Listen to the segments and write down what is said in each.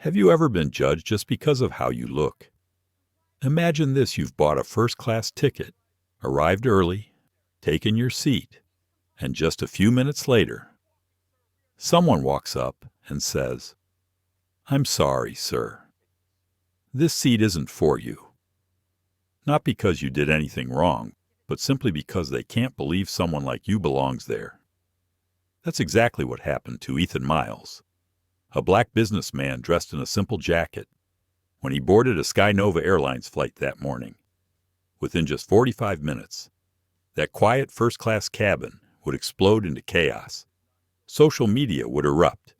Have you ever been judged just because of how you look? Imagine this: you've bought a first-class ticket, arrived early, taken your seat, and just a few minutes later, someone walks up and says, "I'm sorry, sir. This seat isn't for you." Not because you did anything wrong, but simply because they can't believe someone like you belongs there. That's exactly what happened to Ethan Miles, a black businessman dressed in a simple jacket, when he boarded a SkyNova Airlines flight that morning. Within just 45 minutes, that quiet first-class cabin would explode into chaos. Social media would erupt,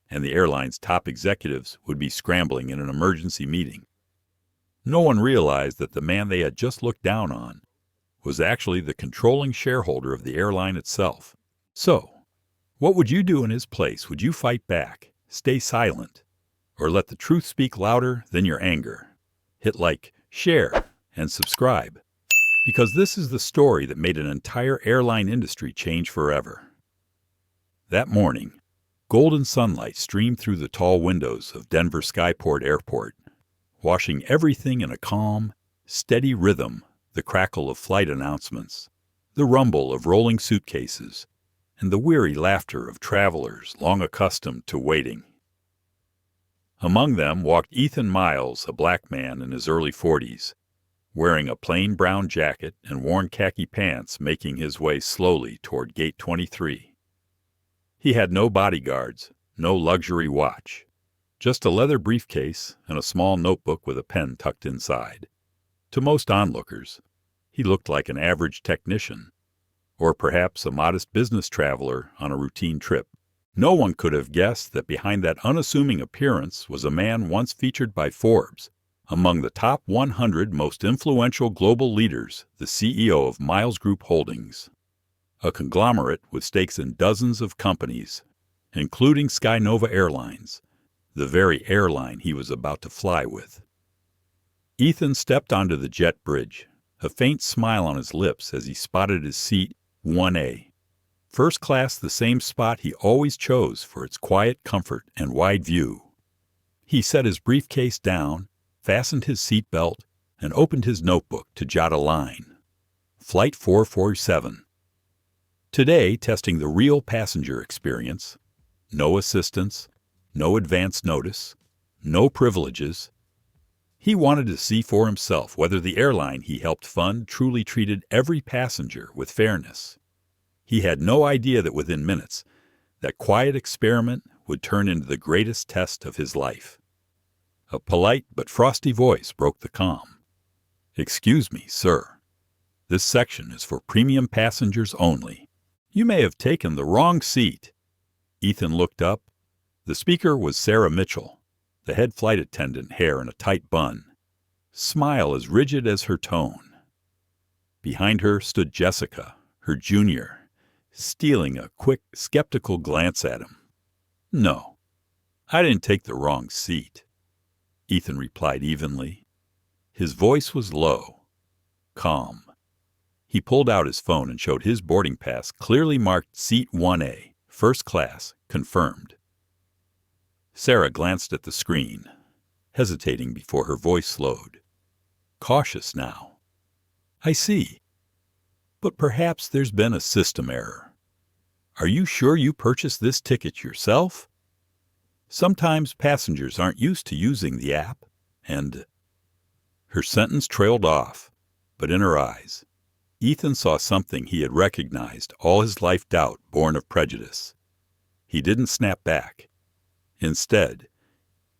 and the airline's top executives would be scrambling in an emergency meeting. No one realized that the man they had just looked down on was actually the controlling shareholder of the airline itself. So, what would you do in his place? Would you fight back, stay silent, or let the truth speak louder than your anger? Hit like, share, and subscribe, because this is the story that made an entire airline industry change forever. That morning, golden sunlight streamed through the tall windows of Denver Skyport Airport, washing everything in a calm, steady rhythm: the crackle of flight announcements, the rumble of rolling suitcases, and the weary laughter of travelers long accustomed to waiting. Among them walked Ethan Miles, a black man in his early 40s, wearing a plain brown jacket and worn khaki pants, making his way slowly toward Gate 23. He had no bodyguards, no luxury watch, just a leather briefcase and a small notebook with a pen tucked inside. To most onlookers, he looked like an average technician, or perhaps a modest business traveler on a routine trip. No one could have guessed that behind that unassuming appearance was a man once featured by Forbes among the top 100 most influential global leaders, the CEO of Miles Group Holdings, a conglomerate with stakes in dozens of companies, including SkyNova Airlines, the very airline he was about to fly with. Ethan stepped onto the jet bridge, a faint smile on his lips as he spotted his seat 1A. First class, the same spot he always chose for its quiet comfort and wide view. He set his briefcase down, fastened his seatbelt, and opened his notebook to jot a line. Flight 447. Today, testing the real passenger experience. No assistance, no advance notice, no privileges. He wanted to see for himself whether the airline he helped fund truly treated every passenger with fairness. He had no idea that within minutes, that quiet experiment would turn into the greatest test of his life. A polite but frosty voice broke the calm. "Excuse me, sir. This section is for premium passengers only. You may have taken the wrong seat." Ethan looked up. The speaker was Sarah Mitchell, the head flight attendant, hair in a tight bun, smile as rigid as her tone. Behind her stood Jessica, her junior, stealing a quick, skeptical glance at him. "No, I didn't take the wrong seat," Ethan replied evenly. His voice was low, calm. He pulled out his phone and showed his boarding pass, clearly marked Seat 1A, First Class, confirmed. Sarah glanced at the screen, hesitating before her voice slowed. Cautious now. "I see. But perhaps there's been a system error. Are you sure you purchased this ticket yourself? Sometimes passengers aren't used to using the app, and—" Her sentence trailed off, but in her eyes, Ethan saw something he had recognized all his life: doubt born of prejudice. He didn't snap back. Instead,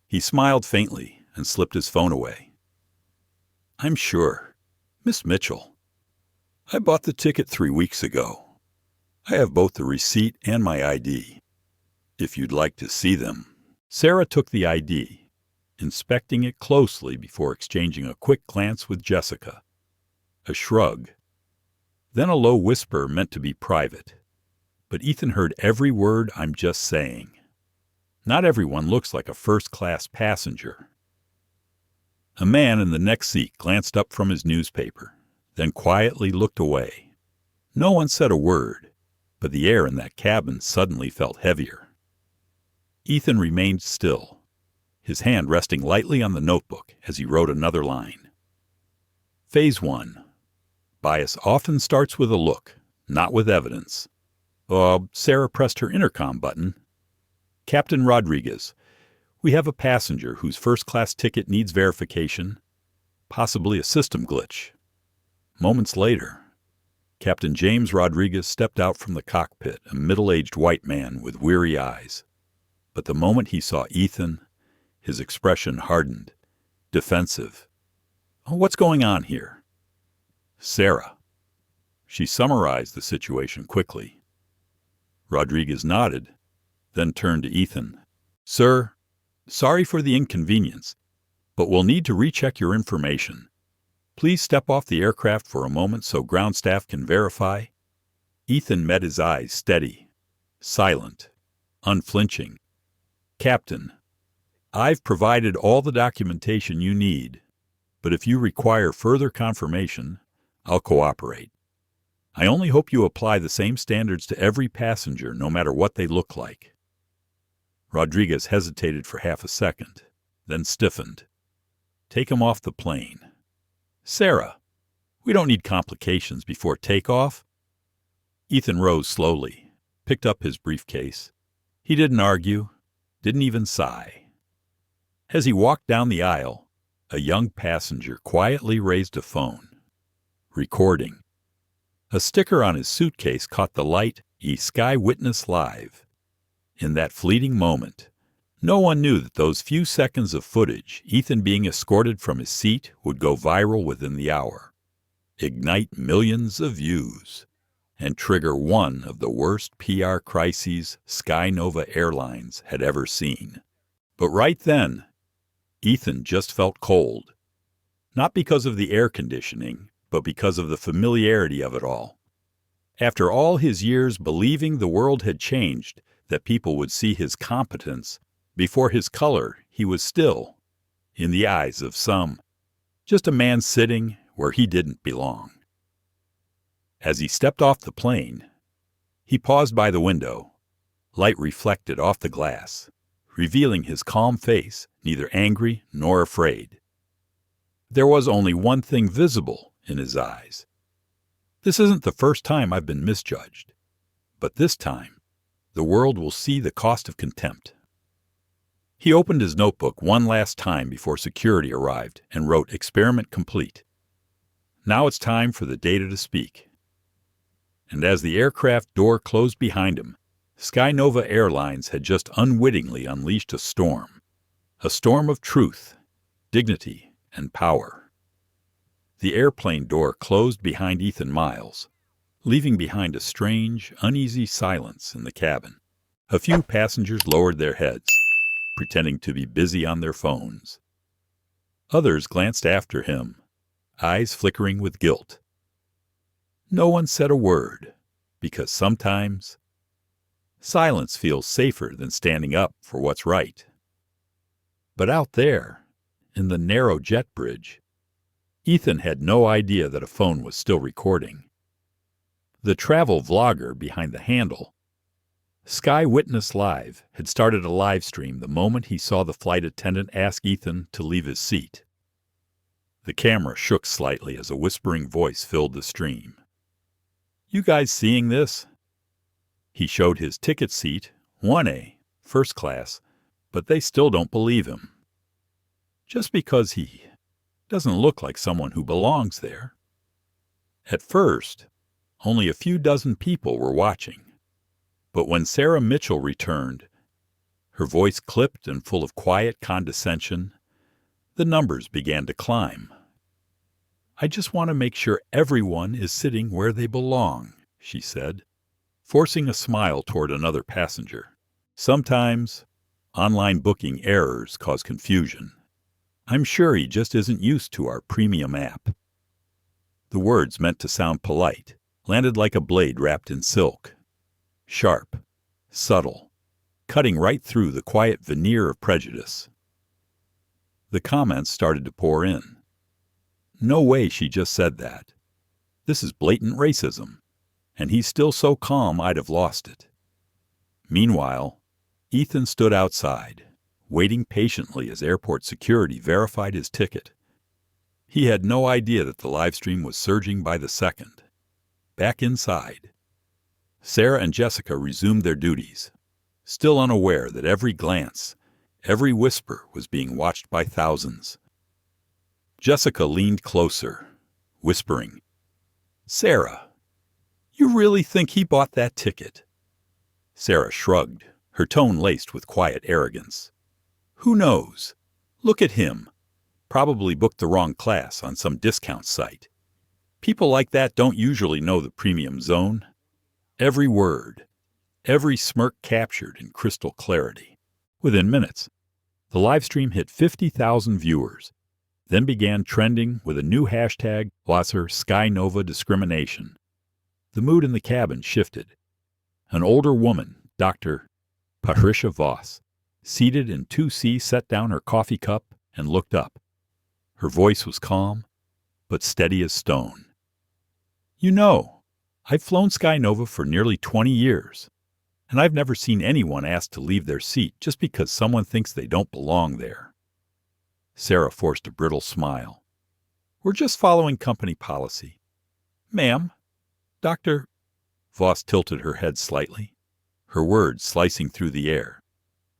he smiled faintly and slipped his phone away. "I'm sure. Miss Mitchell. I bought the ticket 3 weeks ago. I have both the receipt and my ID. If you'd like to see them." Sarah took the ID, inspecting it closely before exchanging a quick glance with Jessica. A shrug. Then a low whisper meant to be private. But Ethan heard every word. "I'm just saying. Not everyone looks like a first-class passenger." A man in the next seat glanced up from his newspaper, then quietly looked away. No one said a word, but the air in that cabin suddenly felt heavier. Ethan remained still, his hand resting lightly on the notebook as he wrote another line. Phase 1. Bias often starts with a look, not with evidence. Sarah pressed her intercom button. Captain Rodriguez, we have a passenger whose first-class ticket needs verification, possibly a system glitch. Moments later, Captain James Rodriguez stepped out from the cockpit, a middle-aged white man with weary eyes. But the moment he saw Ethan, his expression hardened, defensive. What's going on here? Sarah. She summarized the situation quickly. Rodriguez nodded, then turned to Ethan. Sir, sorry for the inconvenience, but we'll need to recheck your information. Please step off the aircraft for a moment so ground staff can verify. Ethan met his eyes steady, silent, unflinching. Captain, I've provided all the documentation you need, but if you require further confirmation, I'll cooperate. I only hope you apply the same standards to every passenger, no matter what they look like. Rodriguez hesitated for half a second, then stiffened. Take him off the plane. Sarah, we don't need complications before takeoff. Ethan rose slowly, picked up his briefcase. He didn't argue, didn't even sigh. As he walked down the aisle, a young passenger quietly raised a phone. Recording. A sticker on his suitcase caught the light, Sky Witness Live. In that fleeting moment, no one knew that those few seconds of footage, Ethan being escorted from his seat, would go viral within the hour, ignite millions of views, and trigger one of the worst PR crises SkyNova Airlines had ever seen. But right then, Ethan just felt cold. Not because of the air conditioning, but because of the familiarity of it all. After all his years believing the world had changed, that people would see his competence before his color, he was still, in the eyes of some, just a man sitting where he didn't belong. As he stepped off the plane, he paused by the window. Light reflected off the glass, revealing his calm face, neither angry nor afraid. There was only one thing visible in his eyes. This isn't the first time I've been misjudged, but this time, the world will see the cost of contempt. He opened his notebook one last time before security arrived and wrote experiment complete. Now it's time for the data to speak. And as the aircraft door closed behind him, SkyNova Airlines had just unwittingly unleashed a storm of truth, dignity, and power. The airplane door closed behind Ethan Miles, leaving behind a strange, uneasy silence in the cabin. A few passengers lowered their heads, pretending to be busy on their phones. Others glanced after him, eyes flickering with guilt. No one said a word, because sometimes silence feels safer than standing up for what's right. But out there, in the narrow jet bridge, Ethan had no idea that a phone was still recording. The travel vlogger behind the handle, Sky Witness Live, had started a live stream the moment he saw the flight attendant ask Ethan to leave his seat. The camera shook slightly as a whispering voice filled the stream. You guys seeing this? He showed his ticket seat, 1A, first class, but they still don't believe him. Just because he doesn't look like someone who belongs there. At first, only a few dozen people were watching. But when Sarah Mitchell returned, her voice clipped and full of quiet condescension, the numbers began to climb. I just want to make sure everyone is sitting where they belong, she said, forcing a smile toward another passenger. Sometimes, online booking errors cause confusion. I'm sure he just isn't used to our premium app. The words, meant to sound polite, landed like a blade wrapped in silk. Sharp, subtle, cutting right through the quiet veneer of prejudice. The comments started to pour in. No way she just said that. This is blatant racism, and he's still so calm I'd have lost it. Meanwhile, Ethan stood outside, waiting patiently as airport security verified his ticket. He had no idea that the live stream was surging by the second. Back inside, Sarah and Jessica resumed their duties, still unaware that every glance, every whisper was being watched by thousands. Jessica leaned closer, whispering, "Sarah, you really think he bought that ticket?" Sarah shrugged, her tone laced with quiet arrogance. "Who knows? Look at him. Probably booked the wrong class on some discount site. People like that don't usually know the premium zone." Every word, every smirk captured in crystal clarity. Within minutes, the live stream hit 50,000 viewers, then began trending with a new hashtag, SkyNova discrimination. The mood in the cabin shifted. An older woman, Dr. Patricia Voss, seated in 2C, set down her coffee cup and looked up. Her voice was calm, but steady as stone. "You know, I've flown SkyNova for nearly 20 years, and I've never seen anyone asked to leave their seat just because someone thinks they don't belong there." Sarah forced a brittle smile. "We're just following company policy." "Ma'am, Dr. Voss tilted her head slightly, her words slicing through the air.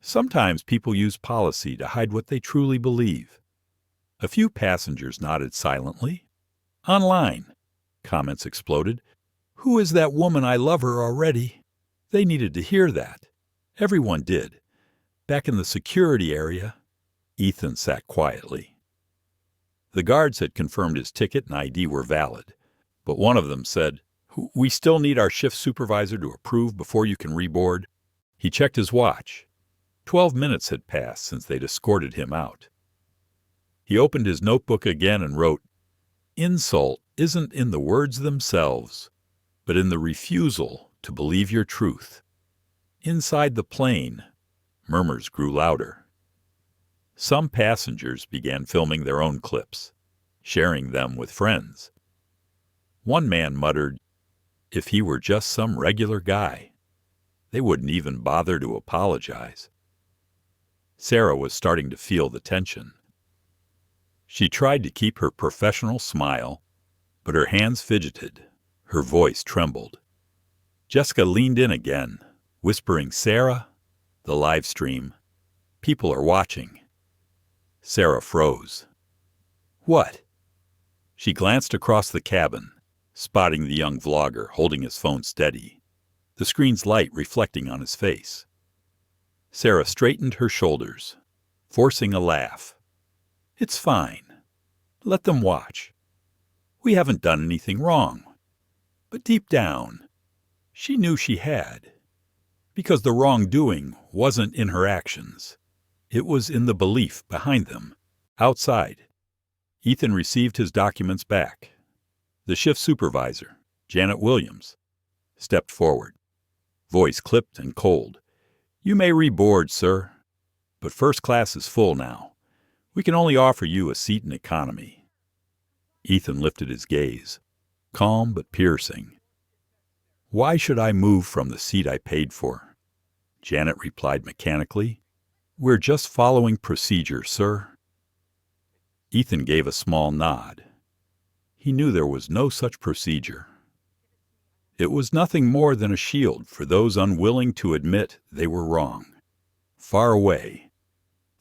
"Sometimes people use policy to hide what they truly believe." A few passengers nodded silently. "Online," comments exploded. "Who is that woman? I love her already." They needed to hear that. Everyone did. Back in the security area, Ethan sat quietly. The guards had confirmed his ticket and ID were valid, but one of them said, "We still need our shift supervisor to approve before you can reboard." He checked his watch. 12 minutes had passed since they'd escorted him out. He opened his notebook again and wrote, "Insult isn't in the words themselves, but in the refusal to believe your truth." Inside the plane, murmurs grew louder. Some passengers began filming their own clips, sharing them with friends. One man muttered, "If he were just some regular guy, they wouldn't even bother to apologize." Sarah was starting to feel the tension. She tried to keep her professional smile, but her hands fidgeted, her voice trembled. Jessica leaned in again, whispering, "Sarah, the live stream. People are watching." Sarah froze. "What?" She glanced across the cabin, spotting the young vlogger holding his phone steady, the screen's light reflecting on his face. Sarah straightened her shoulders, forcing a laugh. "It's fine. Let them watch. We haven't done anything wrong." But deep down, she knew she had, because the wrongdoing wasn't in her actions. It was in the belief behind them. Outside, Ethan received his documents back. The shift supervisor, Janet Williams, stepped forward, voice clipped and cold. "You may reboard, sir, but first class is full now. We can only offer you a seat in economy." Ethan lifted his gaze, calm but piercing. "Why should I move from the seat I paid for?" Janet replied mechanically. "We're just following procedure, sir." Ethan gave a small nod. He knew there was no such procedure. It was nothing more than a shield for those unwilling to admit they were wrong. Far away,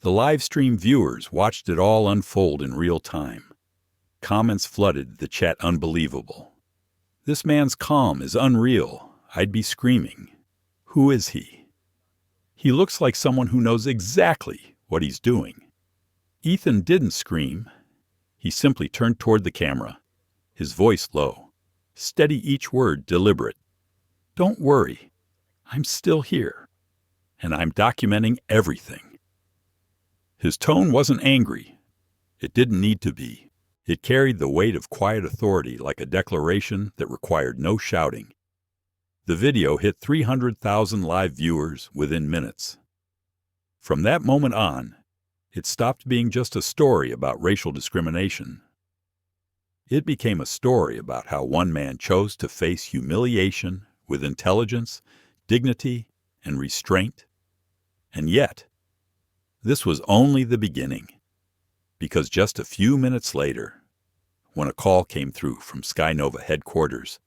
the live stream viewers watched it all unfold in real time. Comments flooded the chat. "Unbelievable. This man's calm is unreal. I'd be screaming. Who is he? He looks like someone who knows exactly what he's doing." Ethan didn't scream. He simply turned toward the camera, his voice low, steady, each word deliberate. "Don't worry. I'm still here, and I'm documenting everything." His tone wasn't angry. It didn't need to be. It carried the weight of quiet authority, like a declaration that required no shouting. The video hit 300,000 live viewers within minutes. From that moment on, it stopped being just a story about racial discrimination. It became a story about how one man chose to face humiliation with intelligence, dignity, and restraint. And yet, This was only the beginning, because just a few minutes later, when a call came through from SkyNova headquarters,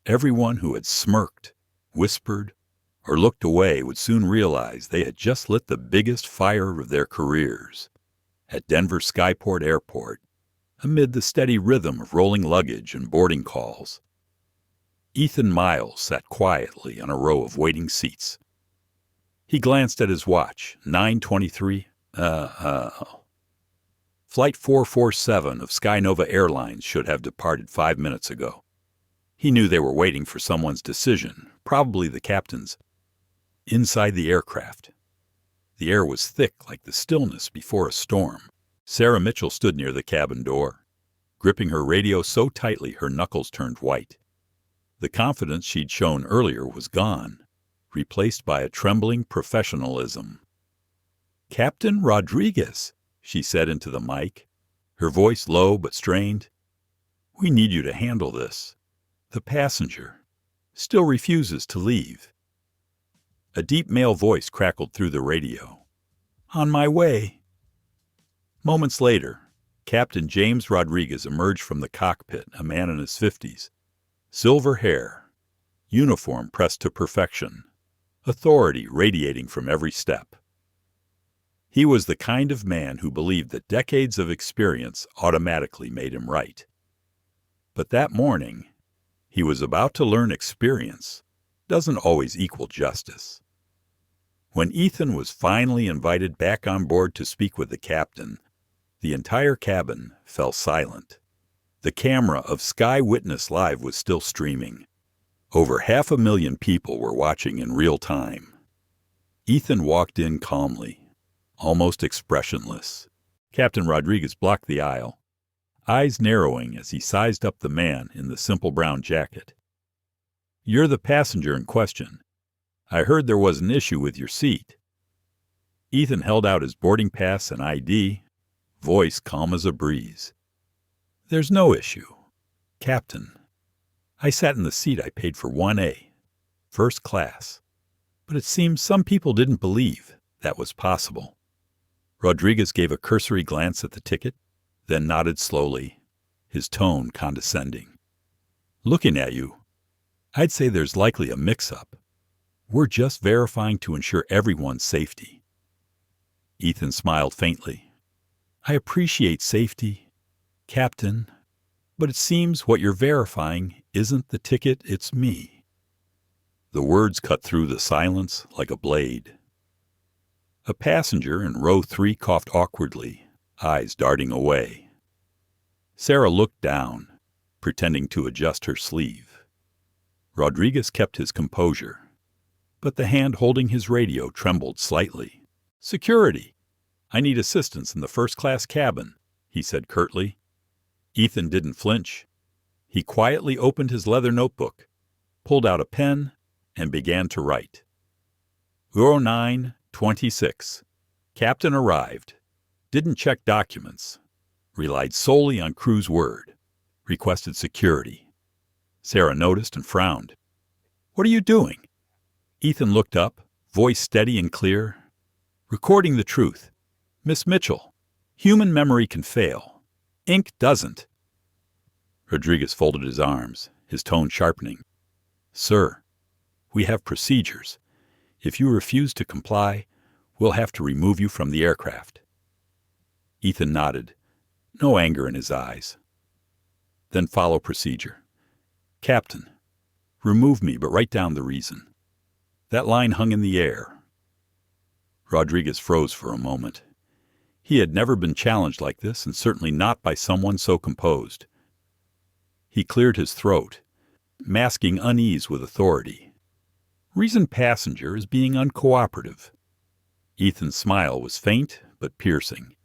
everyone who had smirked, whispered, or looked away would soon realize they had just lit the biggest fire of their careers at Denver Skyport Airport, amid the steady rhythm of rolling luggage and boarding calls. Ethan Miles sat quietly on a row of waiting seats. He glanced at his watch, 9:23. Flight 447 of SkyNova Airlines should have departed 5 minutes ago. He knew they were waiting for someone's decision, probably the captain's. Inside the aircraft, the air was thick like the stillness before a storm. Sarah Mitchell stood near the cabin door, gripping her radio so tightly her knuckles turned white. The confidence she'd shown earlier was gone, replaced by a trembling professionalism. "Captain Rodriguez," she said into the mic, her voice low but strained, "we need you to handle this. The passenger still refuses to leave." A deep male voice crackled through the radio. "On my way." Moments later, Captain James Rodriguez emerged from the cockpit, a man in his 50s. Silver hair, uniform pressed to perfection, authority radiating from every step. He was the kind of man who believed that decades of experience automatically made him right. But that morning, he was about to learn experience doesn't always equal justice. When Ethan was finally invited back on board to speak with the captain, the entire cabin fell silent. The camera of Sky Witness Live was still streaming. Over 500,000 people were watching in real time. Ethan walked in calmly, almost expressionless. Captain Rodriguez blocked the aisle, eyes narrowing as he sized up the man in the simple brown jacket. "You're the passenger in question. I heard there was an issue with your seat." Ethan held out his boarding pass and ID, voice calm as a breeze. "There's no issue, Captain. I sat in the seat I paid for 1A, first class, but it seems some people didn't believe that was possible." Rodriguez gave a cursory glance at the ticket, then nodded slowly, his tone condescending. "Looking at you, I'd say there's likely a mix-up. We're just verifying to ensure everyone's safety." Ethan smiled faintly. "I appreciate safety, Captain, but it seems what you're verifying isn't the ticket, it's me." The words cut through the silence like a blade. A passenger in row 3 coughed awkwardly, eyes darting away. Sarah looked down, pretending to adjust her sleeve. Rodriguez kept his composure, but the hand holding his radio trembled slightly. "Security! I need assistance in the first-class cabin," he said curtly. Ethan didn't flinch. He quietly opened his leather notebook, pulled out a pen, and began to write. 09:26. Captain arrived. Didn't check documents. Relied solely on crew's word. Requested security. Sarah noticed and frowned. "What are you doing?" Ethan looked up, voice steady and clear. "Recording the truth. Miss Mitchell, human memory can fail. Ink doesn't." Rodriguez folded his arms, his tone sharpening. "Sir, we have procedures. If you refuse to comply, we'll have to remove you from the aircraft." Ethan nodded, no anger in his eyes. "Then follow procedure. Captain, remove me, but write down the reason." That line hung in the air. Rodriguez froze for a moment. He had never been challenged like this, and certainly not by someone so composed. He cleared his throat, masking unease with authority. "Reason passenger is being uncooperative." Ethan's smile was faint but piercing.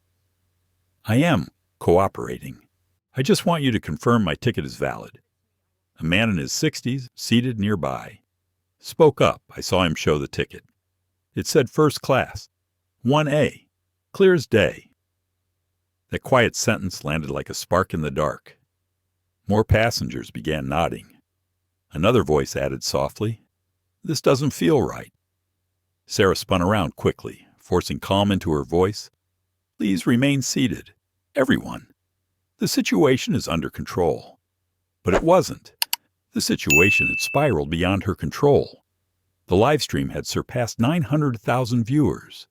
"I am cooperating. I just want you to confirm my ticket is valid." A man in his 60s, seated nearby, spoke up. I saw him show the ticket. It said first class, 1A, clear as day. That quiet sentence landed like a spark in the dark. More passengers began nodding. Another voice added softly, "This doesn't feel right." Sarah spun around quickly, forcing calm into her voice. "Please remain seated. Everyone. The situation is under control." But it wasn't. The situation had spiraled beyond her control. The live stream had surpassed 900,000 viewers.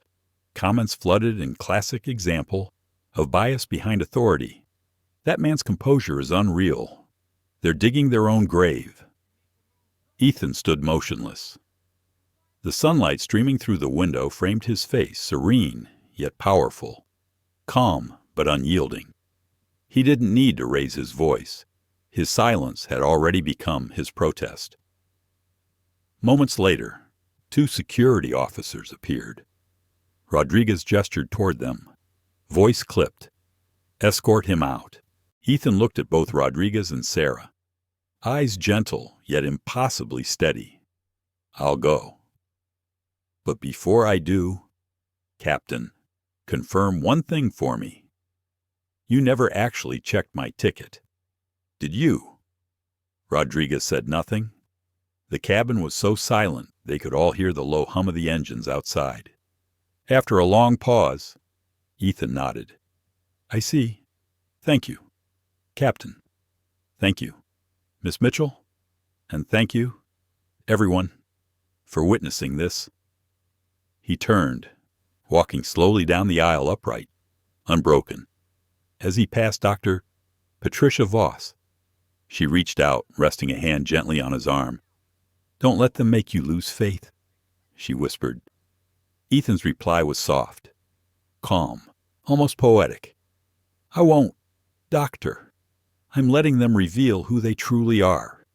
Comments flooded in classic example of bias behind authority. "That man's composure is unreal. They're digging their own grave." Ethan stood motionless. The sunlight streaming through the window framed his face, serene yet powerful, calm but unyielding. He didn't need to raise his voice. His silence had already become his protest. Moments later, 2 security officers appeared. Rodriguez gestured toward them. Voice clipped. "Escort him out." Ethan looked at both Rodriguez and Sarah. Eyes gentle, yet impossibly steady. "I'll go. But before I do, Captain, confirm one thing for me. You never actually checked my ticket. Did you?" Rodriguez said nothing. The cabin was so silent they could all hear the low hum of the engines outside. After a long pause, Ethan nodded. "I see. Thank you. Captain. Thank you. Miss Mitchell. And thank you, everyone, for witnessing this." He turned, walking slowly down the aisle upright, unbroken. As he passed Dr. Patricia Voss, she reached out, resting a hand gently on his arm. "Don't let them make you lose faith," she whispered. Ethan's reply was soft, calm, almost poetic. "I won't, Doctor. I'm letting them reveal who they truly are."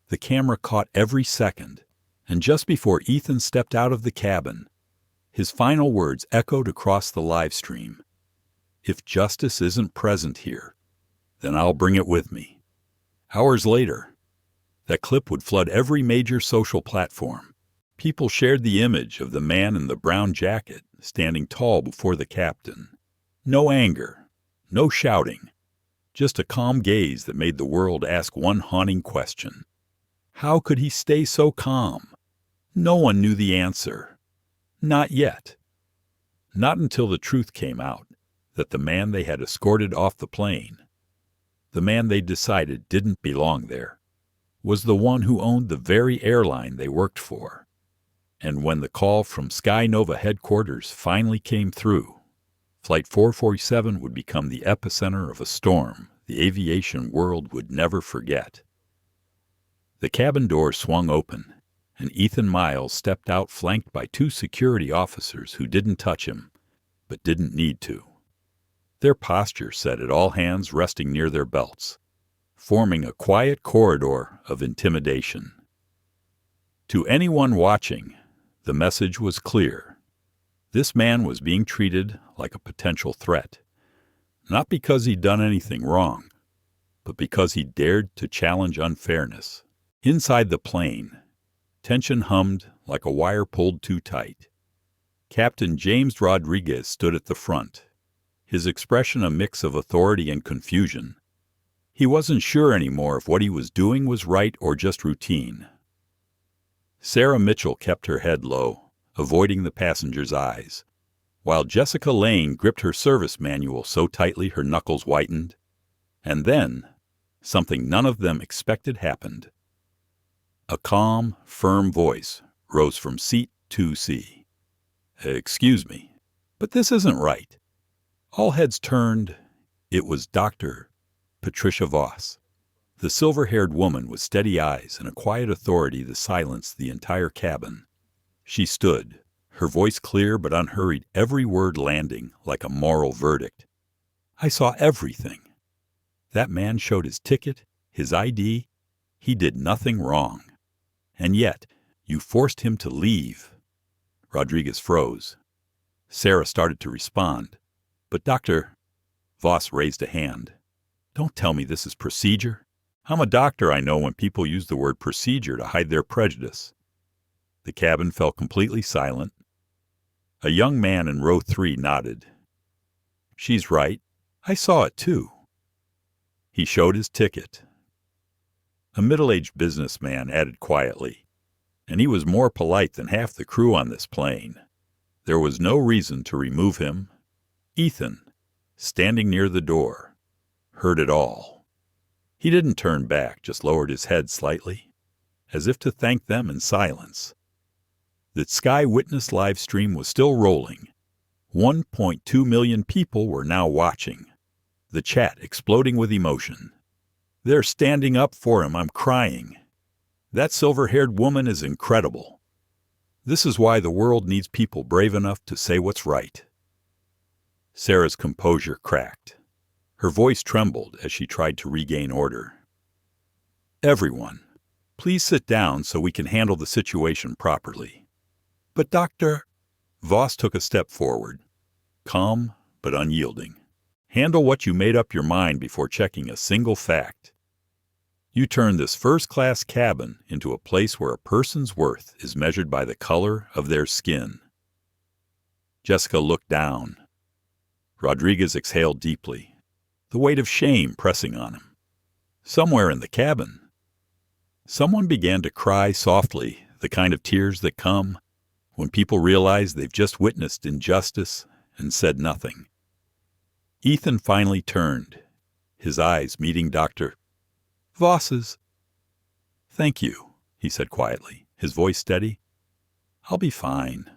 The camera caught every second, and just before Ethan stepped out of the cabin, his final words echoed across the live stream. "If justice isn't present here, then I'll bring it with me." Hours later, that clip would flood every major social platform. People shared the image of the man in the brown jacket standing tall before the captain. No anger, no shouting, just a calm gaze that made the world ask one haunting question. How could he stay so calm? No one knew the answer. Not yet. Not until the truth came out that the man they had escorted off the plane, the man they decided didn't belong there, was the one who owned the very airline they worked for. And when the call from SkyNova headquarters finally came through, Flight 447 would become the epicenter of a storm the aviation world would never forget. The cabin door swung open, and Ethan Miles stepped out flanked by 2 security officers who didn't touch him, but didn't need to. Their posture set at all hands resting near their belts, forming a quiet corridor of intimidation. To anyone watching, the message was clear. This man was being treated like a potential threat, not because he'd done anything wrong, but because he dared to challenge unfairness. Inside the plane, tension hummed like a wire pulled too tight. Captain James Rodriguez stood at the front, his expression a mix of authority and confusion. He wasn't sure anymore if what he was doing was right or just routine. Sarah Mitchell kept her head low, avoiding the passengers' eyes, while Jessica Lane gripped her service manual so tightly her knuckles whitened. And then, something none of them expected happened. A calm, firm voice rose from seat 2C. "Excuse me, but this isn't right." All heads turned. It was Dr. Patricia Voss, the silver-haired woman with steady eyes and a quiet authority that silenced the entire cabin. She stood, her voice clear but unhurried, every word landing like a moral verdict. "I saw everything. That man showed his ticket, his ID. He did nothing wrong. And yet, you forced him to leave." Rodriguez froze. Sarah started to respond, but Dr. Voss raised a hand. "Don't tell me this is procedure. I'm a doctor. I know when people use the word procedure to hide their prejudice." The cabin fell completely silent. A young man in row 3 nodded. "She's right. I saw it too." He showed his ticket. A middle-aged businessman added quietly, "And he was more polite than half the crew on this plane." There was no reason to remove him. Ethan, standing near the door, heard it all. He didn't turn back, just lowered his head slightly, as if to thank them in silence. The Sky Witness live stream was still rolling. 1.2 million people were now watching, the chat exploding with emotion. They're standing up for him, I'm crying. That silver-haired woman is incredible. This is why the world needs people brave enough to say what's right. Sarah's composure cracked. Her voice trembled as she tried to regain order. Everyone, please sit down so we can handle the situation properly. But Dr. Voss took a step forward, calm but unyielding. Handle what you made up your mind before checking a single fact. You turned this first-class cabin into a place where a person's worth is measured by the color of their skin. Jessica looked down. Rodriguez exhaled deeply, the weight of shame pressing on him. Somewhere in the cabin, someone began to cry softly, the kind of tears that come when people realize they've just witnessed injustice and said nothing. Ethan finally turned, his eyes meeting Dr. Voss's. Thank you, he said quietly, his voice steady. I'll be fine.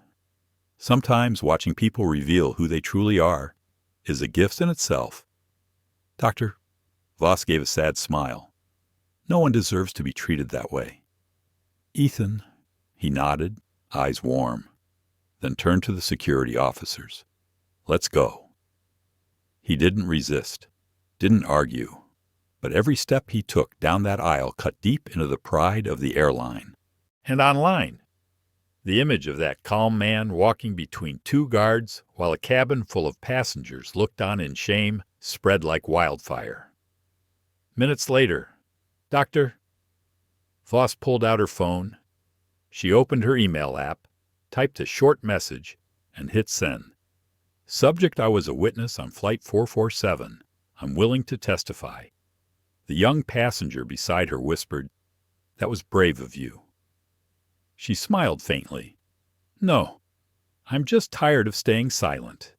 Sometimes watching people reveal who they truly are is a gift in itself. Dr. Voss gave a sad smile. No one deserves to be treated that way. Ethan, he nodded, eyes warm, then turned to the security officers. Let's go. He didn't resist, didn't argue, but every step he took down that aisle cut deep into the pride of the airline. And online, the image of that calm man walking between two guards while a cabin full of passengers looked on in shame spread like wildfire. Minutes later, Dr. Voss pulled out her phone. She opened her email app, typed a short message, and hit send. Subject: I was a witness on Flight 447. I'm willing to testify. The young passenger beside her whispered, That was brave of you. She smiled faintly. No, I'm just tired of staying silent.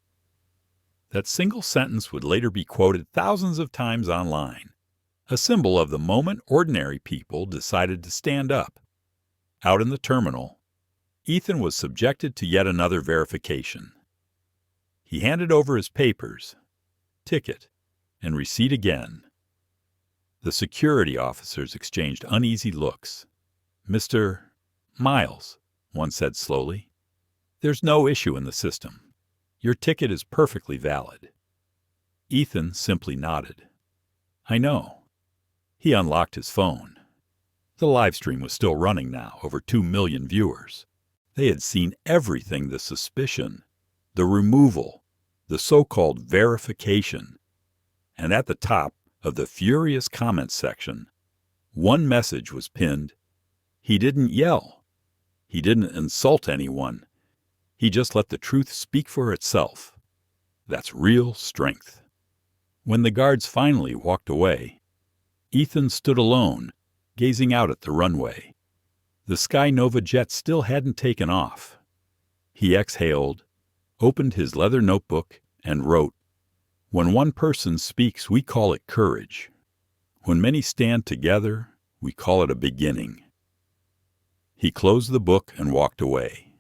That single sentence would later be quoted thousands of times online, a symbol of the moment ordinary people decided to stand up. Out in the terminal, Ethan was subjected to yet another verification. He handed over his papers, ticket, and receipt again. The security officers exchanged uneasy looks. Mr. Miles, one said slowly, there's no issue in the system. Your ticket is perfectly valid. Ethan simply nodded. I know. He unlocked his phone. The live stream was still running now, over 2 million viewers. They had seen everything: the suspicion, the removal, the so-called verification. And at the top of the furious comments section, one message was pinned. He didn't yell. He didn't insult anyone. He just let the truth speak for itself. That's real strength. When the guards finally walked away, Ethan stood alone, gazing out at the runway. The SkyNova jet still hadn't taken off. He exhaled, opened his leather notebook, and wrote, When one person speaks, we call it courage. When many stand together, we call it a beginning. He closed the book and walked away,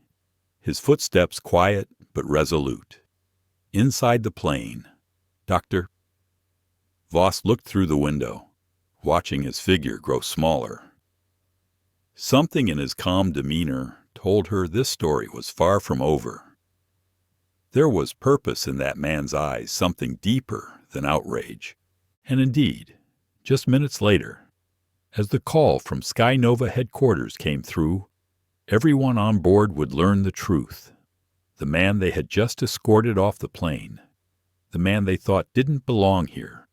his footsteps quiet but resolute. Inside the plane, Dr. Voss looked through the window, watching his figure grow smaller. Something in his calm demeanor told her this story was far from over. There was purpose in that man's eyes, something deeper than outrage. And indeed, just minutes later, as the call from SkyNova headquarters came through, everyone on board would learn the truth. The man they had just escorted off the plane, the man they thought didn't belong here,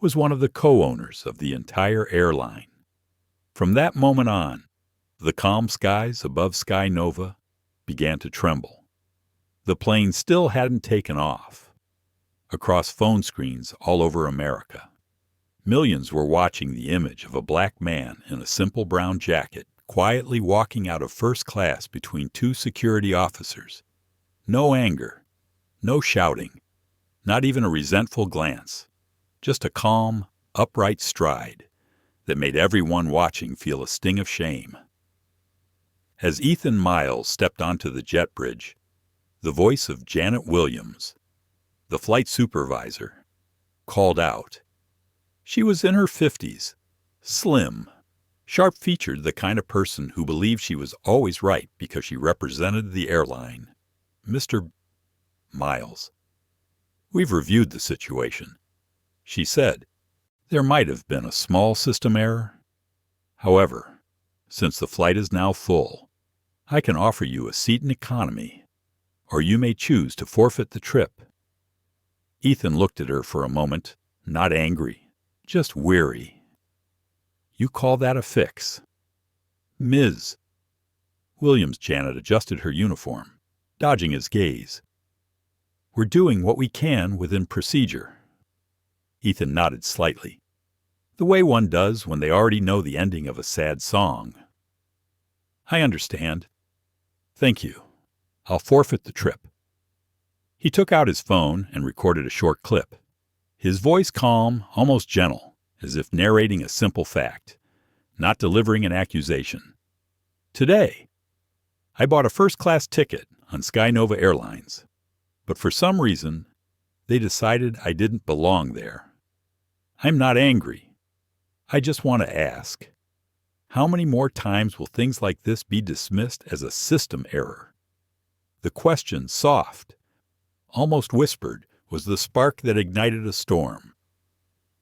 was one of the co-owners of the entire airline. From that moment on, the calm skies above SkyNova began to tremble. The plane still hadn't taken off. Across phone screens all over America, millions were watching the image of a black man in a simple brown jacket quietly walking out of first class between two security officers. No anger, no shouting, not even a resentful glance. Just a calm, upright stride that made everyone watching feel a sting of shame. As Ethan Miles stepped onto the jet bridge, the voice of Janet Williams, the flight supervisor, called out. She was in her 50s, slim, sharp-featured, the kind of person who believed she was always right because she represented the airline. Mr. Miles, we've reviewed the situation, she said. There might have been a small system error. However, since the flight is now full, I can offer you a seat in economy, or you may choose to forfeit the trip. Ethan looked at her for a moment, not angry, just weary. You call that a fix? Ms. Williams. Janet adjusted her uniform, dodging his gaze. We're doing what we can within procedure. Ethan nodded slightly, the way one does when they already know the ending of a sad song. I understand. Thank you. I'll forfeit the trip. He took out his phone and recorded a short clip, his voice calm, almost gentle, as if narrating a simple fact, not delivering an accusation. Today, I bought a first-class ticket on SkyNova Airlines, but for some reason, they decided I didn't belong there. I'm not angry. I just want to ask, how many more times will things like this be dismissed as a system error? The question, soft, almost whispered, was the spark that ignited a storm.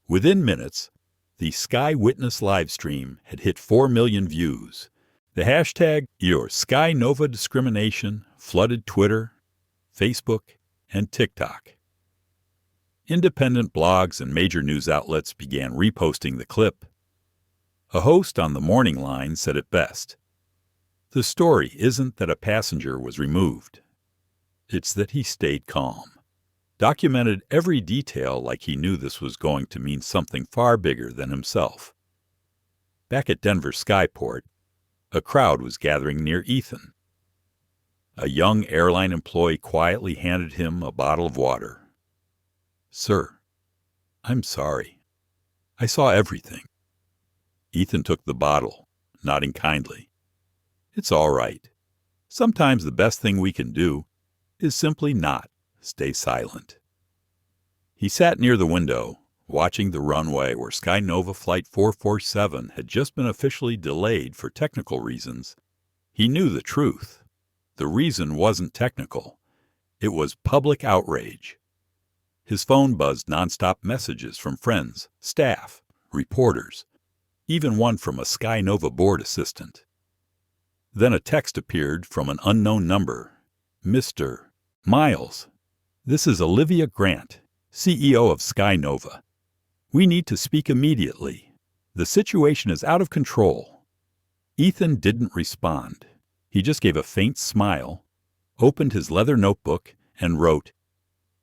Within minutes, the Sky Witness livestream had hit 4 million views. The hashtag #SkyNovaDiscrimination flooded Twitter, Facebook, and TikTok. Independent blogs and major news outlets began reposting the clip. A host on the morning line said it best. The story isn't that a passenger was removed. It's that he stayed calm, documented every detail like he knew this was going to mean something far bigger than himself. Back at Denver Skyport, a crowd was gathering near Ethan. A young airline employee quietly handed him a bottle of water. Sir, I'm sorry. I saw everything. Ethan took the bottle, nodding kindly. It's all right. Sometimes the best thing we can do is simply not stay silent. He sat near the window, watching the runway where SkyNova Flight 447 had just been officially delayed for technical reasons. He knew the truth. The reason wasn't technical. It was public outrage. His phone buzzed nonstop messages from friends, staff, reporters, even one from a SkyNova board assistant. Then a text appeared from an unknown number. Mr. Miles, this is Olivia Grant, CEO of SkyNova. We need to speak immediately. The situation is out of control. Ethan didn't respond. He just gave a faint smile, opened his leather notebook, and wrote,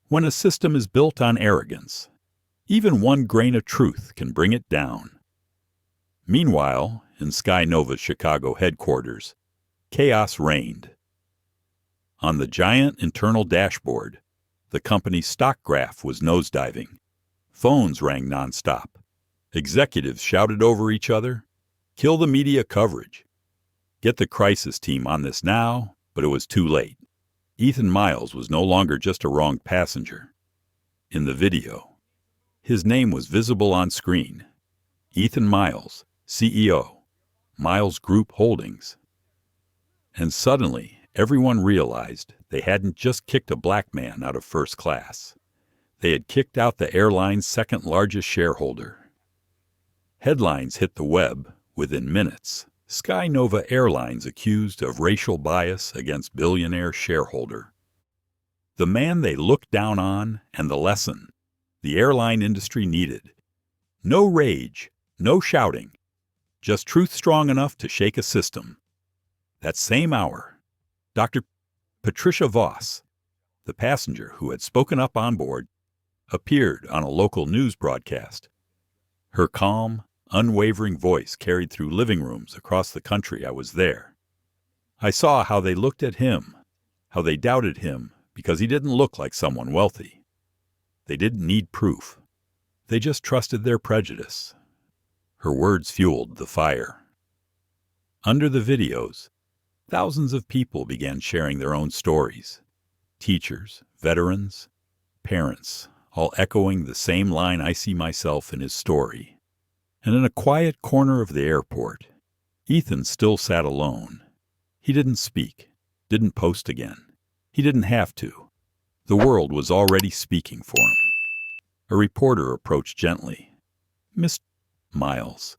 When a system is built on arrogance, even one grain of truth can bring it down. Meanwhile, in SkyNova's Chicago headquarters, chaos reigned. On the giant internal dashboard, the company's stock graph was nosediving. Phones rang nonstop. Executives shouted over each other, "Kill the media coverage. Get the crisis team on this now," but it was too late. Ethan Miles was no longer just a wrong passenger. In the video, his name was visible on screen. Ethan Miles, CEO, Miles Group Holdings. And suddenly, everyone realized they hadn't just kicked a black man out of first class. They had kicked out the airline's second-largest shareholder. Headlines hit the web within minutes. SkyNova Airlines accused of racial bias against billionaire shareholder. The man they looked down on and the lesson the airline industry needed. No rage, no shouting, just truth strong enough to shake a system. That same hour, Dr. Patricia Voss, the passenger who had spoken up on board, appeared on a local news broadcast. Her calm, unwavering voice carried through living rooms across the country. I was there. I saw how they looked at him, how they doubted him because he didn't look like someone wealthy. They didn't need proof. They just trusted their prejudice. Her words fueled the fire. Under the videos, thousands of people began sharing their own stories. Teachers, veterans, parents, all echoing the same line, "I see myself in his story." And in a quiet corner of the airport, Ethan still sat alone. He didn't speak, didn't post again. He didn't have to. The world was already speaking for him. A reporter approached gently. "Mr. Miles,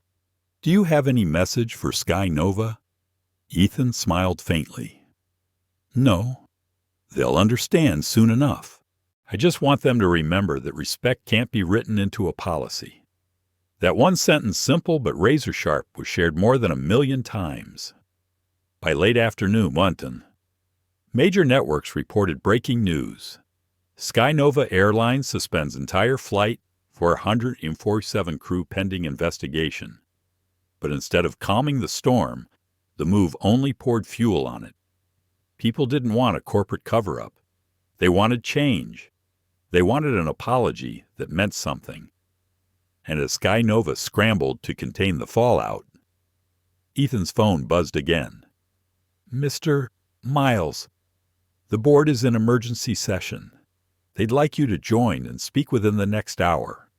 do you have any message for SkyNova?" Ethan smiled faintly. "No. They'll understand soon enough. I just want them to remember that respect can't be written into a policy." That one sentence, simple but razor-sharp, was shared more than 1,000,000 times. By late afternoon, London, major networks reported breaking news. SkyNova Airlines suspends entire flight for 147 crew pending investigation. But instead of calming the storm, the move only poured fuel on it. People didn't want a corporate cover-up. They wanted change. They wanted an apology that meant something. And as SkyNova scrambled to contain the fallout, Ethan's phone buzzed again. "Mr. Miles, the board is in emergency session. They'd like you to join and speak within the next hour."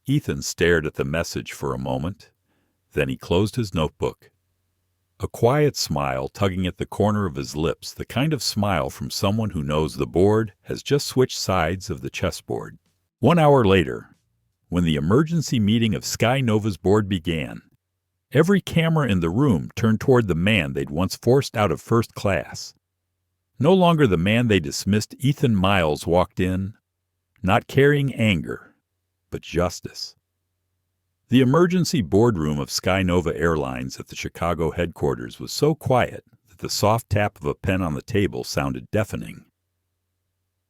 Ethan stared at the message for a moment. Then he closed his notebook. A quiet smile tugging at the corner of his lips, the kind of smile from someone who knows the board has just switched sides of the chessboard. 1 hour later, when the emergency meeting of SkyNova's board began, every camera in the room turned toward the man they'd once forced out of first class. No longer the man they dismissed, Ethan Miles walked in, not carrying anger, but justice. The emergency boardroom of SkyNova Airlines at the Chicago headquarters was so quiet that the soft tap of a pen on the table sounded deafening.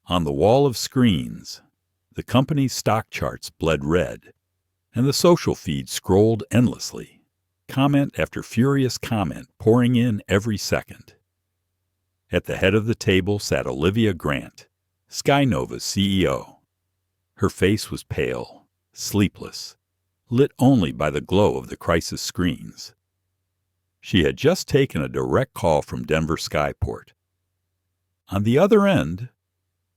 On the wall of screens, the company's stock charts bled red, and the social feed scrolled endlessly, comment after furious comment pouring in every second. At the head of the table sat Olivia Grant, SkyNova's CEO. Her face was pale, sleepless, lit only by the glow of the crisis screens. She had just taken a direct call from Denver Skyport. On the other end,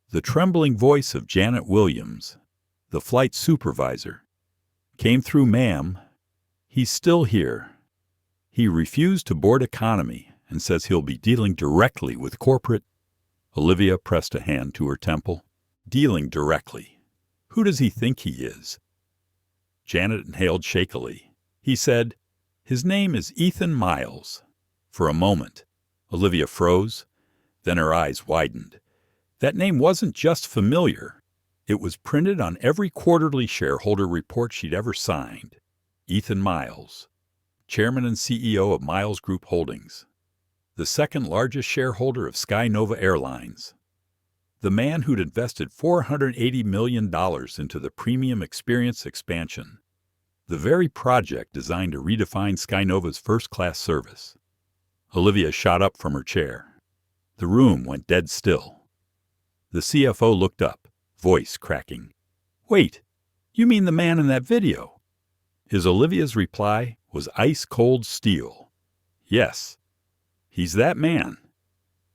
the trembling voice of Janet Williams, the flight supervisor, came through. "Ma'am, he's still here. He refused to board economy and says he'll be dealing directly with corporate." Olivia pressed a hand to her temple. "Dealing directly. Who does he think he is?" Janet inhaled shakily. "He said, his name is Ethan Miles." For a moment, Olivia froze, then her eyes widened. That name wasn't just familiar. It was printed on every quarterly shareholder report she'd ever signed. Ethan Miles, chairman and CEO of Miles Group Holdings, the second largest shareholder of SkyNova Airlines, the man who'd invested $480 million into the premium experience expansion, the very project designed to redefine SkyNova's first-class service. Olivia shot up from her chair. The room went dead still. The CFO looked up, voice cracking. "Wait, you mean the man in that video?" His Olivia's reply was ice-cold steel. "Yes, he's that man.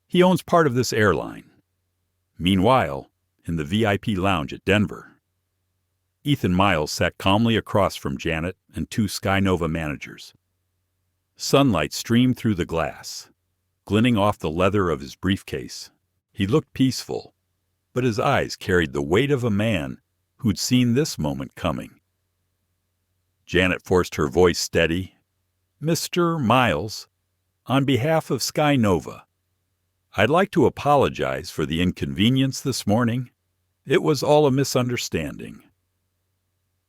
He owns part of this airline." Meanwhile, in the VIP lounge at Denver, Ethan Miles sat calmly across from Janet and 2 SkyNova managers. Sunlight streamed through the glass, glinting off the leather of his briefcase. He looked peaceful, but his eyes carried the weight of a man who'd seen this moment coming. Janet forced her voice steady. "Mr. Miles, on behalf of SkyNova, I'd like to apologize for the inconvenience this morning. It was all a misunderstanding."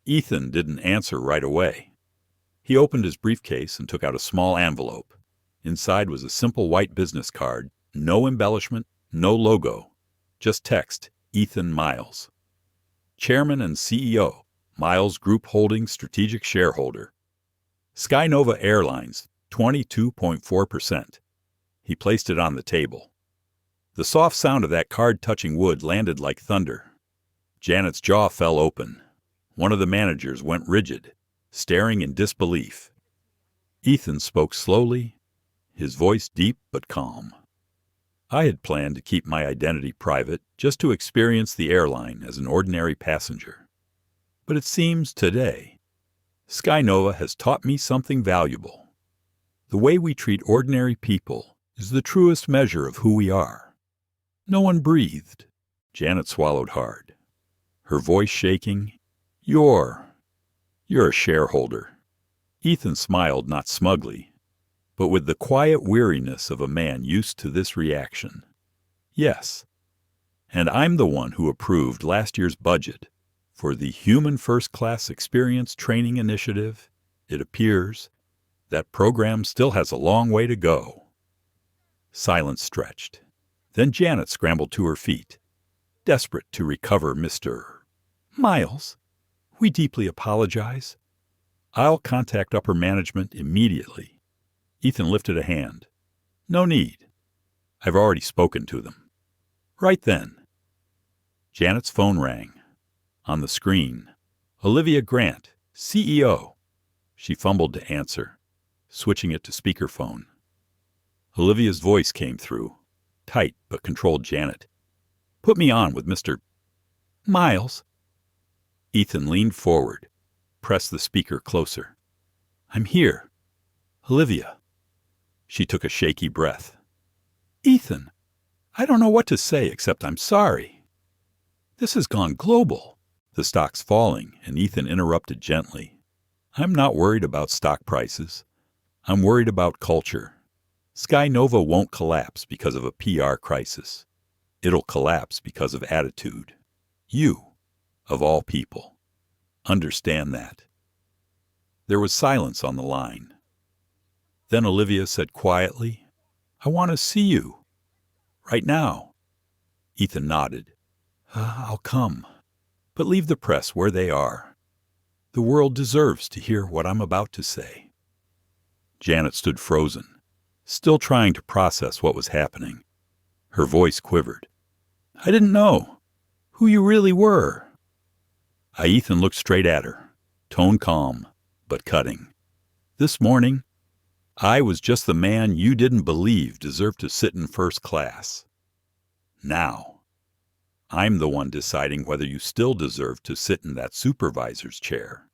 Ethan didn't answer right away. He opened his briefcase and took out a small envelope. Inside was a simple white business card, no embellishment, no logo, just text, "Ethan Miles, Chairman and CEO, Miles Group Holdings Strategic Shareholder. SkyNova Airlines, 22.4%. He placed it on the table. The soft sound of that card touching wood landed like thunder. Janet's jaw fell open. One of the managers went rigid, staring in disbelief. Ethan spoke slowly, his voice deep but calm. I had planned to keep my identity private just to experience the airline as an ordinary passenger. But it seems today, SkyNova has taught me something valuable. The way we treat ordinary people is the truest measure of who we are. No one breathed. Janet swallowed hard, her voice shaking. You're a shareholder. Ethan smiled, not smugly, but with the quiet weariness of a man used to this reaction. Yes, and I'm the one who approved last year's budget for the Human First Class Experience Training Initiative. It appears that program still has a long way to go. Silence stretched. Then Janet scrambled to her feet, desperate to recover Mr. Miles. We deeply apologize. I'll contact upper management immediately. Ethan lifted a hand. No need. I've already spoken to them. Right then. Janet's phone rang. On the screen, Olivia Grant, CEO. She fumbled to answer, switching it to speakerphone. Olivia's voice came through, tight but controlled. Janet, put me on with Mr. Miles. Ethan leaned forward, pressed the speaker closer. I'm here. Olivia. She took a shaky breath. Ethan, I don't know what to say except I'm sorry. This has gone global. The stock's falling, and Ethan interrupted gently. I'm not worried about stock prices. I'm worried about culture. SkyNova won't collapse because of a PR crisis. It'll collapse because of attitude. You, of all people, understand that. There was silence on the line. Then Olivia said quietly, I want to see you. Right now. Ethan nodded. I'll come. But leave the press where they are. The world deserves to hear what I'm about to say. Janet stood frozen, still trying to process what was happening. Her voice quivered. I didn't know who you really were. Ethan looked straight at her, tone calm, but cutting. This morning, I was just the man you didn't believe deserved to sit in first class. Now, I'm the one deciding whether you still deserve to sit in that supervisor's chair.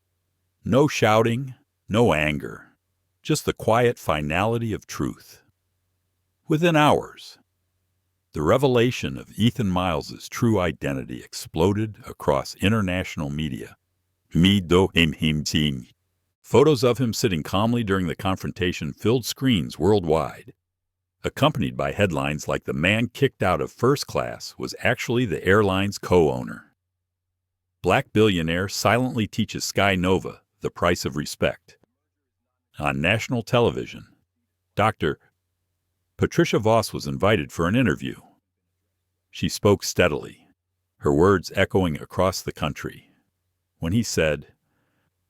No shouting, no anger, just the quiet finality of truth. Within hours, the revelation of Ethan Miles's true identity exploded across international media. Photos of him sitting calmly during the confrontation filled screens worldwide, accompanied by headlines like the man kicked out of first class was actually the airline's co-owner. Black billionaire silently teaches SkyNova the price of respect. On national television, Dr. Patricia Voss was invited for an interview. She spoke steadily, her words echoing across the country. When he said,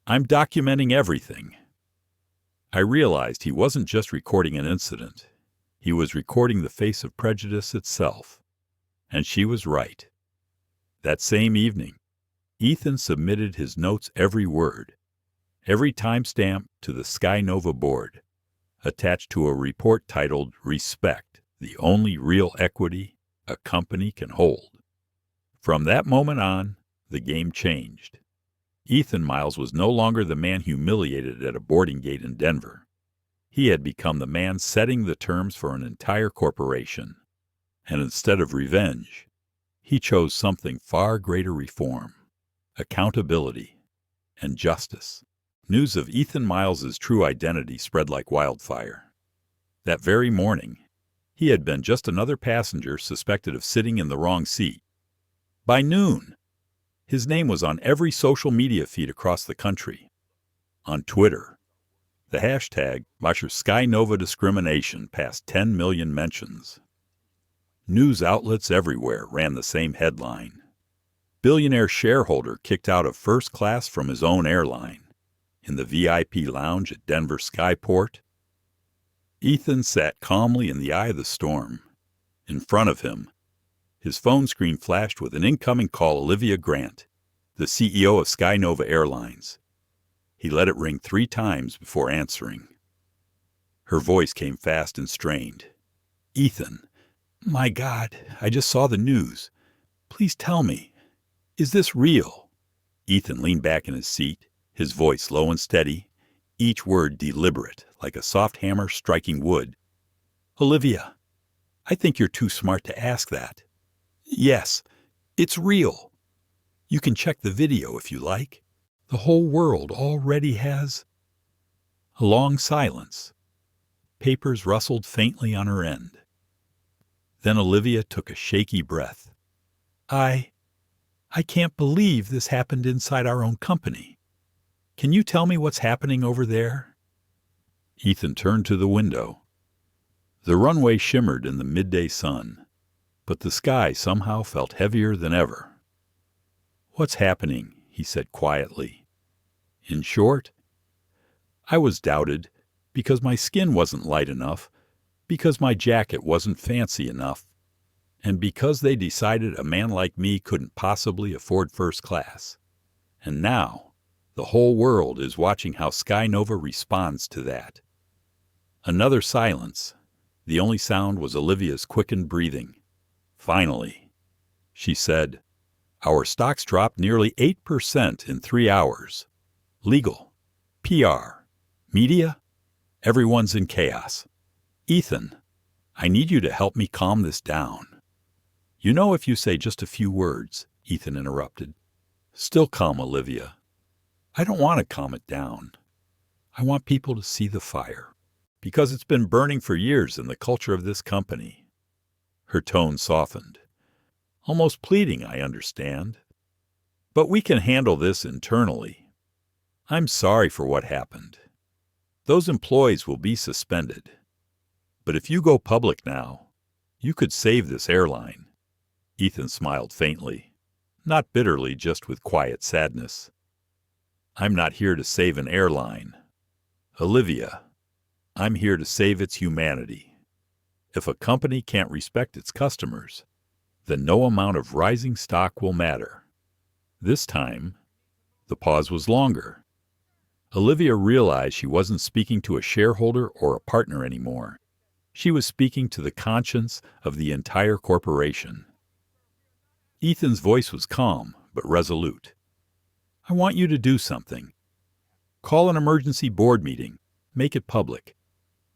I'm documenting everything, I realized he wasn't just recording an incident. He was recording the face of prejudice itself. And she was right. That same evening, Ethan submitted his notes, every word, every timestamp, to the SkyNova board, attached to a report titled Respect, the Only Real Equity a Company Can Hold. From that moment on, the game changed. Ethan Miles was no longer the man humiliated at a boarding gate in Denver. He had become the man setting the terms for an entire corporation. And instead of revenge, he chose something far greater: reform, accountability, and justice. News of Ethan Miles's true identity spread like wildfire. That very morning, he had been just another passenger suspected of sitting in the wrong seat. By noon, his name was on every social media feed across the country. On Twitter, the hashtag #SkyNovaDiscrimination passed 10 million mentions. News outlets everywhere ran the same headline. Billionaire shareholder kicked out of first class from his own airline. In the VIP lounge at Denver Skyport, Ethan sat calmly in the eye of the storm, In front of him, his phone screen flashed with an incoming call. Olivia Grant, the CEO of SkyNova Airlines. He let it ring 3 times before answering. Her voice came fast and strained. "Ethan, my God, I just saw the news. Please tell me, is this real?" Ethan leaned back in his seat, his voice low and steady, each word deliberate, like a soft hammer striking wood. "Olivia, I think you're too smart to ask that. Yes, it's real. You can check the video if you like. The whole world already has." A long silence. Papers rustled faintly on her end. Then Olivia took a shaky breath. I can't believe this happened inside our own company. Can you tell me what's happening over there?" Ethan turned to the window. The runway shimmered in the midday sun, but the sky somehow felt heavier than ever. "What's happening?" he said quietly. "In short, I was doubted because my skin wasn't light enough, because my jacket wasn't fancy enough, and because they decided a man like me couldn't possibly afford first class. And now, the whole world is watching how SkyNova responds to that." Another silence. The only sound was Olivia's quickened breathing. "Finally," she said, "our stocks dropped nearly 8% in 3 hours. Legal, PR, media, everyone's in chaos. Ethan, I need you to help me calm this down." "You know, if you say just a few words," Ethan interrupted. "Still calm, Olivia. I don't want to calm it down. I want people to see the fire, because it's been burning for years in the culture of this company." Her tone softened. "Almost pleading, I understand. But we can handle this internally. I'm sorry for what happened. Those employees will be suspended. But if you go public now, you could save this airline." Ethan smiled faintly, not bitterly, just with quiet sadness. "I'm not here to save an airline. Olivia, I'm here to save its humanity. If a company can't respect its customers, then no amount of rising stock will matter." This time, the pause was longer. Olivia realized she wasn't speaking to a shareholder or a partner anymore. She was speaking to the conscience of the entire corporation. Ethan's voice was calm but resolute. "I want you to do something. Call an emergency board meeting. Make it public.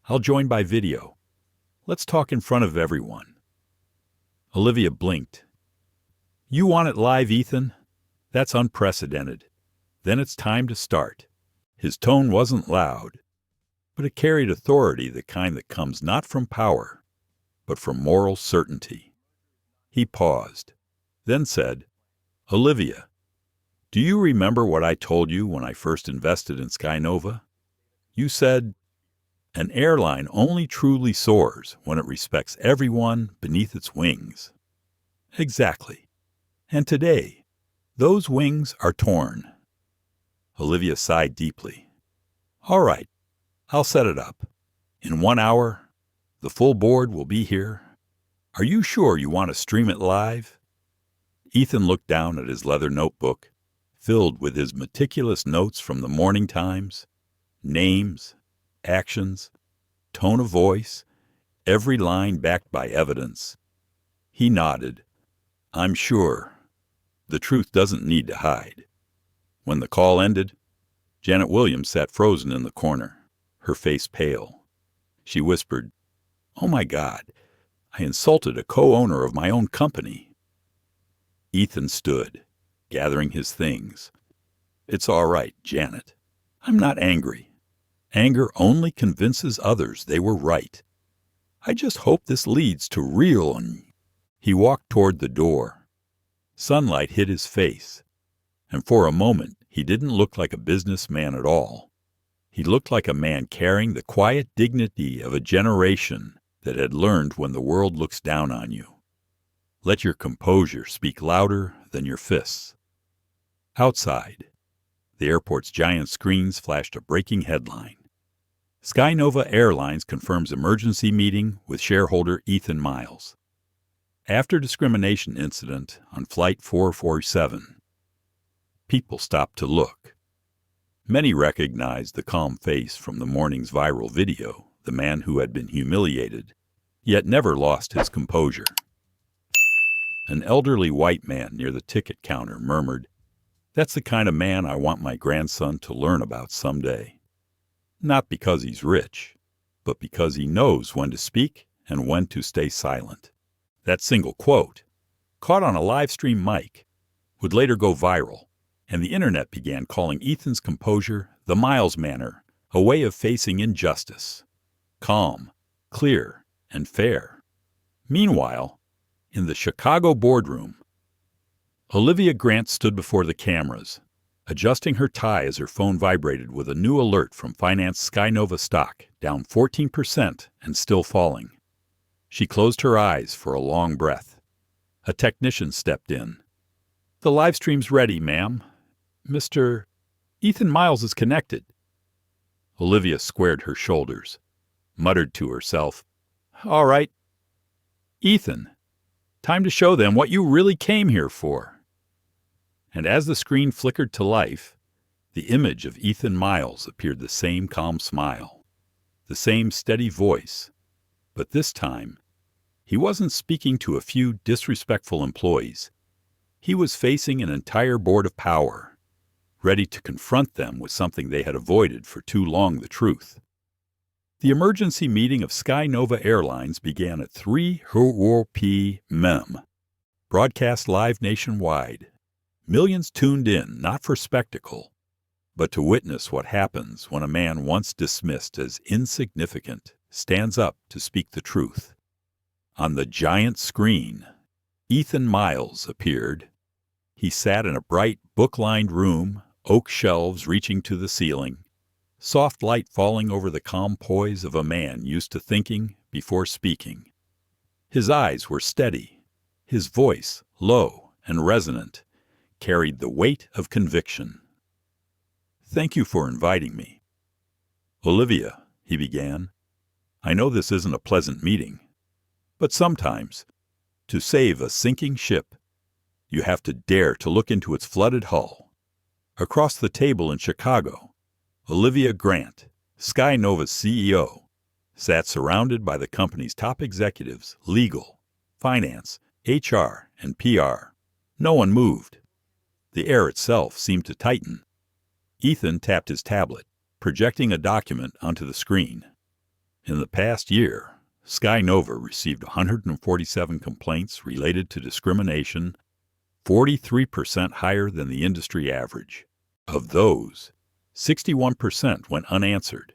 I'll join by video. Let's talk in front of everyone." Olivia blinked. "You want it live, Ethan? That's unprecedented. Then it's time to start." His tone wasn't loud, but it carried authority, the kind that comes not from power, but from moral certainty. He paused, then said, "Olivia, do you remember what I told you when I first invested in SkyNova? You said, 'An airline only truly soars when it respects everyone beneath its wings.'" Exactly. And today, those wings are torn. Olivia sighed deeply. "All right, I'll set it up. In 1 hour, the full board will be here. Are you sure you want to stream it live?" Ethan looked down at his leather notebook, filled with his meticulous notes from the morning times, names, actions, tone of voice, every line backed by evidence. He nodded. "I'm sure. The truth doesn't need to hide." When the call ended, Janet Williams sat frozen in the corner, her face pale. She whispered, "Oh my God, I insulted a co-owner of my own company." Ethan stood, gathering his things. "It's all right, Janet. I'm not angry. Anger only convinces others they were right. I just hope this leads to real..." He walked toward the door. Sunlight hit his face, and for a moment he didn't look like a businessman at all. He looked like a man carrying the quiet dignity of a generation that had learned when the world looks down on you. Let your composure speak louder than your fists. Outside, the airport's giant screens flashed a breaking headline. SkyNova Airlines confirms emergency meeting with shareholder Ethan Miles. After discrimination incident on Flight 447, people stopped to look. Many recognized the calm face from the morning's viral video, the man who had been humiliated, yet never lost his composure. An elderly white man near the ticket counter murmured, "That's the kind of man I want my grandson to learn about someday." Not because he's rich, but because he knows when to speak and when to stay silent. That single quote, caught on a live stream mic, would later go viral, and the internet began calling Ethan's composure the Miles manner, a way of facing injustice. Calm, clear, and fair. Meanwhile, in the Chicago boardroom, Olivia Grant stood before the cameras, adjusting her tie as her phone vibrated with a new alert from finance SkyNova stock, down 14% and still falling. She closed her eyes for a long breath. A technician stepped in. "The live stream's ready, ma'am. Mr. Ethan Miles is connected." Olivia squared her shoulders, muttered to herself, "All right. Ethan, time to show them what you really came here for." And as the screen flickered to life, the image of Ethan Miles appeared, the same calm smile, the same steady voice, but this time, he wasn't speaking to a few disrespectful employees. He was facing an entire board of power, ready to confront them with something they had avoided for too long, the truth. The emergency meeting of SkyNova Airlines began at 3 p.m., broadcast live nationwide. Millions tuned in, not for spectacle, but to witness what happens when a man once dismissed as insignificant stands up to speak the truth. On the giant screen, Ethan Miles appeared. He sat in a bright, book-lined room, oak shelves reaching to the ceiling, soft light falling over the calm poise of a man used to thinking before speaking. His eyes were steady. His voice, low and resonant, carried the weight of conviction. "Thank you for inviting me." "Olivia," he began, "I know this isn't a pleasant meeting, but sometimes, to save a sinking ship, you have to dare to look into its flooded hull." Across the table in Chicago, Olivia Grant, SkyNova's CEO, sat surrounded by the company's top executives, legal, finance, HR, and PR. No one moved. The air itself seemed to tighten. Ethan tapped his tablet, projecting a document onto the screen. In the past year, SkyNova received 147 complaints related to discrimination, 43% higher than the industry average. Of those, 61% went unanswered,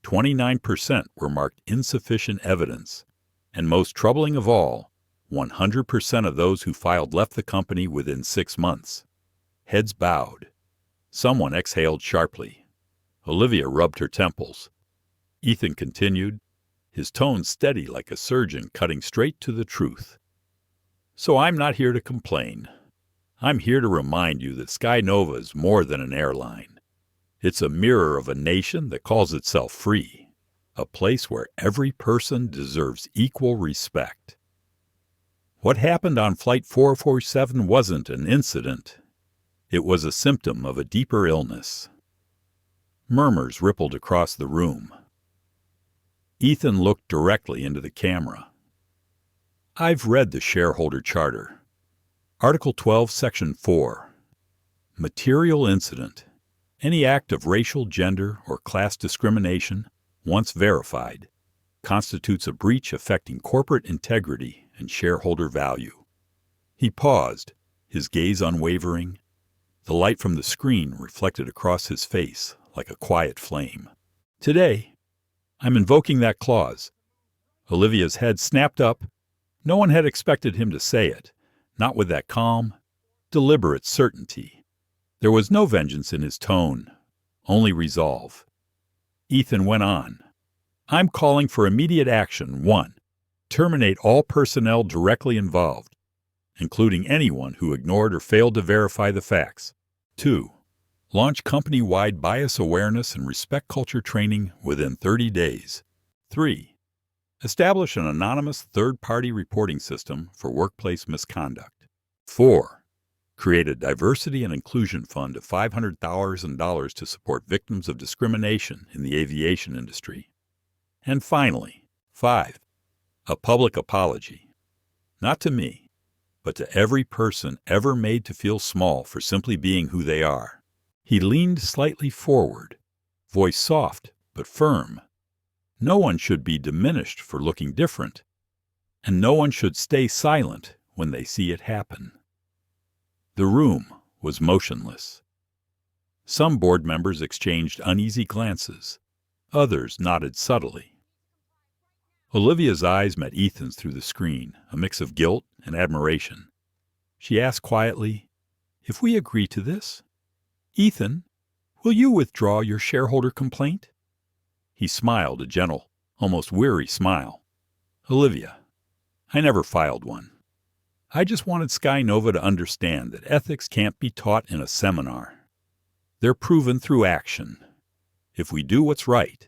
29% were marked insufficient evidence, and most troubling of all, 100% of those who filed left the company within 6 months. Heads bowed. Someone exhaled sharply. Olivia rubbed her temples. Ethan continued, his tone steady like a surgeon cutting straight to the truth. "So I'm not here to complain. I'm here to remind you that SkyNova is more than an airline. It's a mirror of a nation that calls itself free, a place where every person deserves equal respect." What happened on Flight 447 wasn't an incident. It was a symptom of a deeper illness. Murmurs rippled across the room. Ethan looked directly into the camera. "I've read the shareholder charter. Article 12, Section 4. Material incident. Any act of racial, gender, or class discrimination, once verified, constitutes a breach affecting corporate integrity and shareholder value." He paused, his gaze unwavering. The light from the screen reflected across his face like a quiet flame. "Today, I'm invoking that clause." Olivia's head snapped up. No one had expected him to say it, not with that calm, deliberate certainty. There was no vengeance in his tone, only resolve. Ethan went on. "I'm calling for immediate action. 1. Terminate all personnel directly involved, including anyone who ignored or failed to verify the facts. 2. Launch company-wide bias awareness and respect culture training within 30 days. 3. Establish an anonymous third-party reporting system for workplace misconduct. 4. Create a diversity and inclusion fund of $500,000 to support victims of discrimination in the aviation industry. And finally, 5. A public apology. Not to me, but to every person ever made to feel small for simply being who they are. He leaned slightly forward, voice soft but firm. No one should be diminished for looking different, and no one should stay silent when they see it happen. The room was motionless. Some board members exchanged uneasy glances. Others nodded subtly. Olivia's eyes met Ethan's through the screen, a mix of guilt and admiration. She asked quietly, "If we agree to this, Ethan, will you withdraw your shareholder complaint?" He smiled, a gentle, almost weary smile. "Olivia, I never filed one. I just wanted SkyNova to understand that ethics can't be taught in a seminar. They're proven through action. If we do what's right,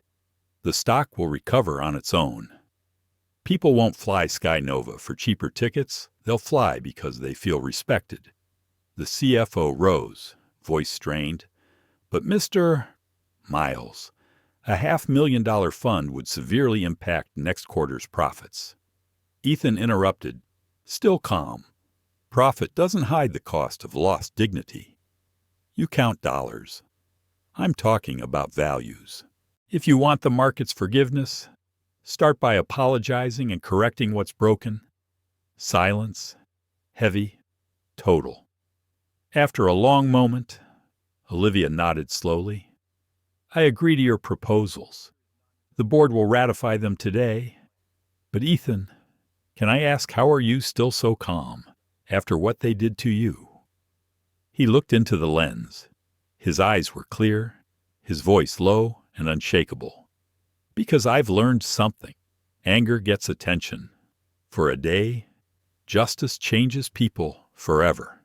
the stock will recover on its own. People won't fly SkyNova for cheaper tickets. They'll fly because they feel respected." The CFO rose, voice strained. "But Mr. Miles, a $500,000 fund would severely impact next quarter's profits." Ethan interrupted, still calm. "Profit doesn't hide the cost of lost dignity. You count dollars. I'm talking about values. If you want the market's forgiveness, start by apologizing and correcting what's broken." Silence, heavy, total. After a long moment, Olivia nodded slowly. "I agree to your proposals. The board will ratify them today. But Ethan, can I ask, how are you still so calm after what they did to you?" He looked into the lens. His eyes were clear, his voice low and unshakable. "Because I've learned something. Anger gets attention. For a day, justice changes people forever."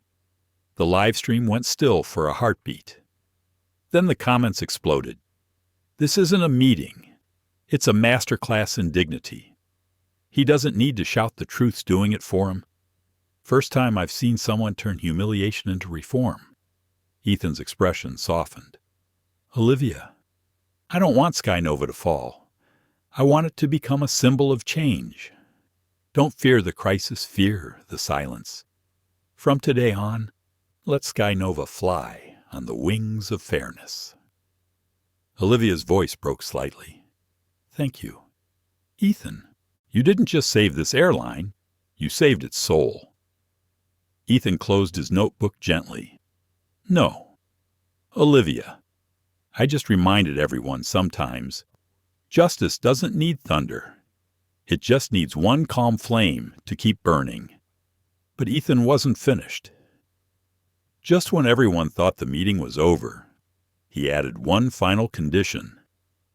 The live stream went still for a heartbeat. Then the comments exploded. "This isn't a meeting. It's a masterclass in dignity. He doesn't need to shout, the truth's doing it for him. First time I've seen someone turn humiliation into reform." Ethan's expression softened. "Olivia, I don't want SkyNova to fall. I want it to become a symbol of change. Don't fear the crisis, fear the silence. From today on, let SkyNova fly on the wings of fairness." Olivia's voice broke slightly. "Thank you. Ethan, you didn't just save this airline, you saved its soul." Ethan closed his notebook gently. "No, Olivia, I just reminded everyone sometimes, justice doesn't need thunder. It just needs one calm flame to keep burning." But Ethan wasn't finished. Just when everyone thought the meeting was over, he added one final condition,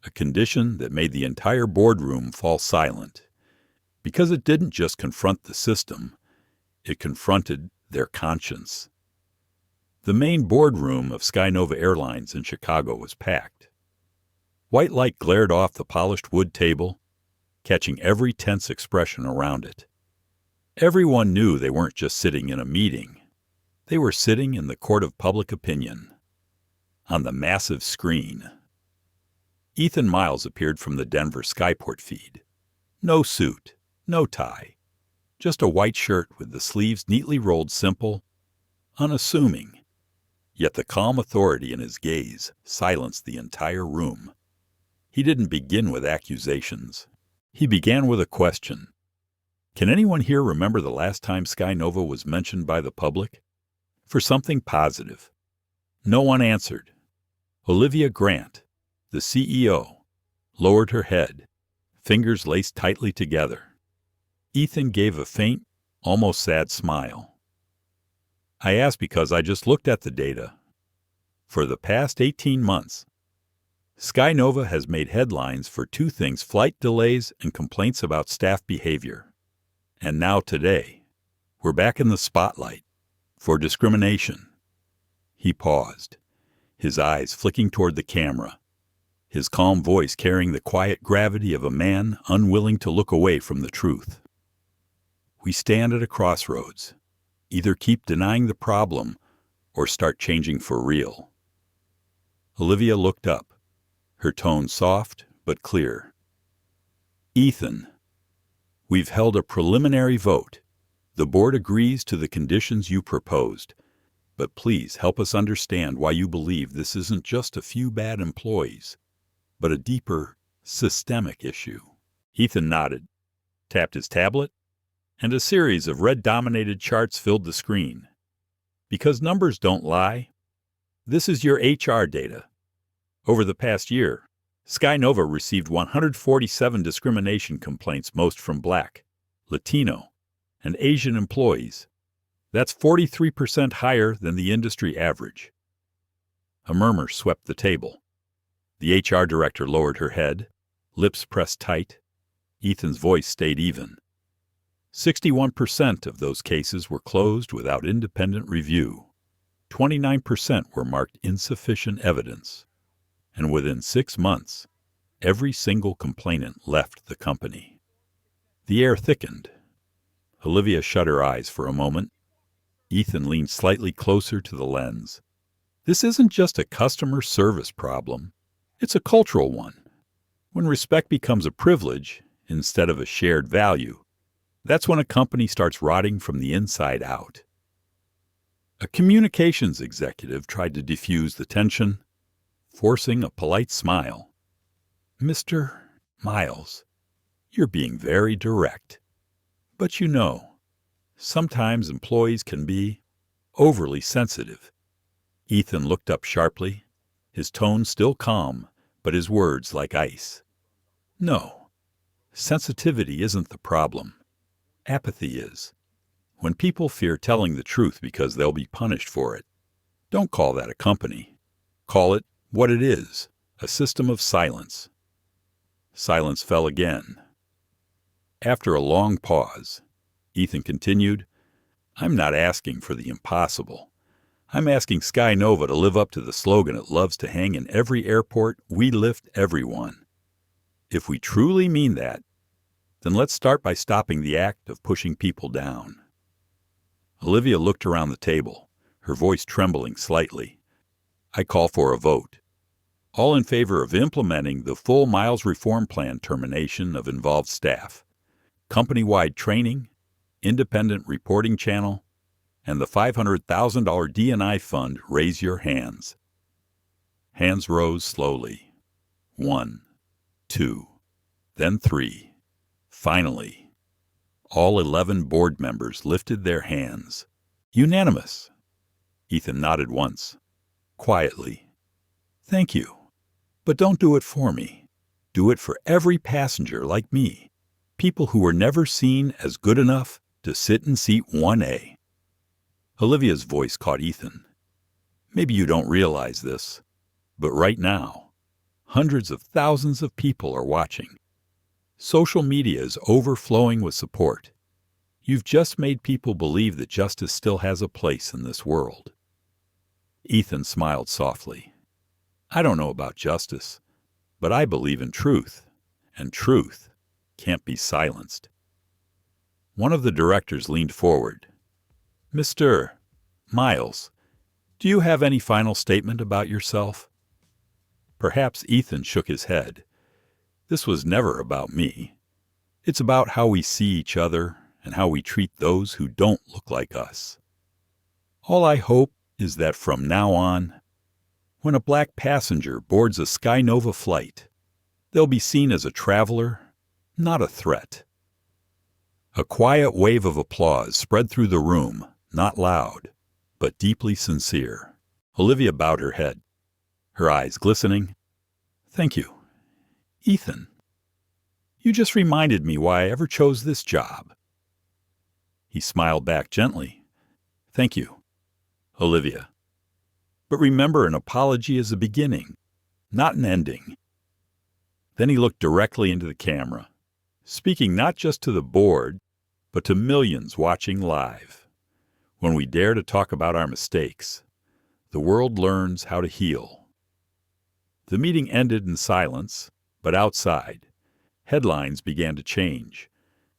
a condition that made the entire boardroom fall silent, because it didn't just confront the system, it confronted their conscience. The main boardroom of SkyNova Airlines in Chicago was packed. White light glared off the polished wood table, catching every tense expression around it. Everyone knew they weren't just sitting in a meeting. They were sitting in the court of public opinion. On the massive screen, Ethan Miles appeared from the Denver Skyport feed. No suit, no tie, just a white shirt with the sleeves neatly rolled, simple, unassuming. Yet the calm authority in his gaze silenced the entire room. He didn't begin with accusations. He began with a question. Can anyone here remember the last time SkyNova was mentioned by the public? For something positive. No one answered. Olivia Grant, the CEO, lowered her head, fingers laced tightly together. Ethan gave a faint, almost sad smile. "I asked because I just looked at the data. For the past 18 months, SkyNova has made headlines for two things: flight delays and complaints about staff behavior. And now today, we're back in the spotlight for discrimination." He paused, his eyes flicking toward the camera, his calm voice carrying the quiet gravity of a man unwilling to look away from the truth. We stand at a crossroads. Either keep denying the problem or start changing for real. Olivia looked up, her tone soft but clear. Ethan, we've held a preliminary vote. The board agrees to the conditions you proposed, but please help us understand why you believe this isn't just a few bad employees, but a deeper, systemic issue. Ethan nodded, tapped his tablet, and a series of red-dominated charts filled the screen. Because numbers don't lie, this is your HR data. Over the past year, SkyNova received 147 discrimination complaints, most from Black, Latino, and Asian employees. That's 43% higher than the industry average. A murmur swept the table. The HR director lowered her head, lips pressed tight. Ethan's voice stayed even. 61% of those cases were closed without independent review. 29% were marked insufficient evidence. And within 6 months, every single complainant left the company. The air thickened. Olivia shut her eyes for a moment. Ethan leaned slightly closer to the lens. This isn't just a customer service problem. It's a cultural one. When respect becomes a privilege instead of a shared value, that's when a company starts rotting from the inside out. A communications executive tried to diffuse the tension, forcing a polite smile. "Mr. Miles, you're being very direct. But you know, sometimes employees can be overly sensitive." Ethan looked up sharply, his tone still calm, but his words like ice. "No, sensitivity isn't the problem. Apathy is. When people fear telling the truth because they'll be punished for it, don't call that a company. Call it what it is, a system of silence." Silence fell again. After a long pause, Ethan continued, "I'm not asking for the impossible. I'm asking SkyNova to live up to the slogan it loves to hang in every airport: we lift everyone. If we truly mean that, then let's start by stopping the act of pushing people down." Olivia looked around the table, her voice trembling slightly. "I call for a vote. All in favor of implementing the full Miles Reform Plan, termination of involved staff, company-wide training, independent reporting channel, and the $500,000 D&I fund, raise your hands." Hands rose slowly. 1, 2, then 3. Finally, all 11 board members lifted their hands. Unanimous. Ethan nodded once, quietly. "Thank you. But don't do it for me. Do it for every passenger like me, people who were never seen as good enough to sit in seat 1A. Olivia's voice caught Ethan. "Maybe you don't realize this, but right now, hundreds of thousands of people are watching. Social media is overflowing with support. You've just made people believe that justice still has a place in this world." Ethan smiled softly. "I don't know about justice, but I believe in truth, and truth can't be silenced." One of the directors leaned forward. "Mr. Miles, do you have any final statement about yourself?" Perhaps Ethan shook his head. "This was never about me. It's about how we see each other and how we treat those who don't look like us. All I hope is that from now on, when a Black passenger boards a SkyNova flight, they'll be seen as a traveler, not a threat." A quiet wave of applause spread through the room, not loud, but deeply sincere. Olivia bowed her head, her eyes glistening. "Thank you, Ethan. You just reminded me why I ever chose this job." He smiled back gently. "Thank you, Olivia. But remember, an apology is a beginning, not an ending." Then he looked directly into the camera, speaking not just to the board, but to millions watching live. When we dare to talk about our mistakes, the world learns how to heal. The meeting ended in silence, but outside, headlines began to change.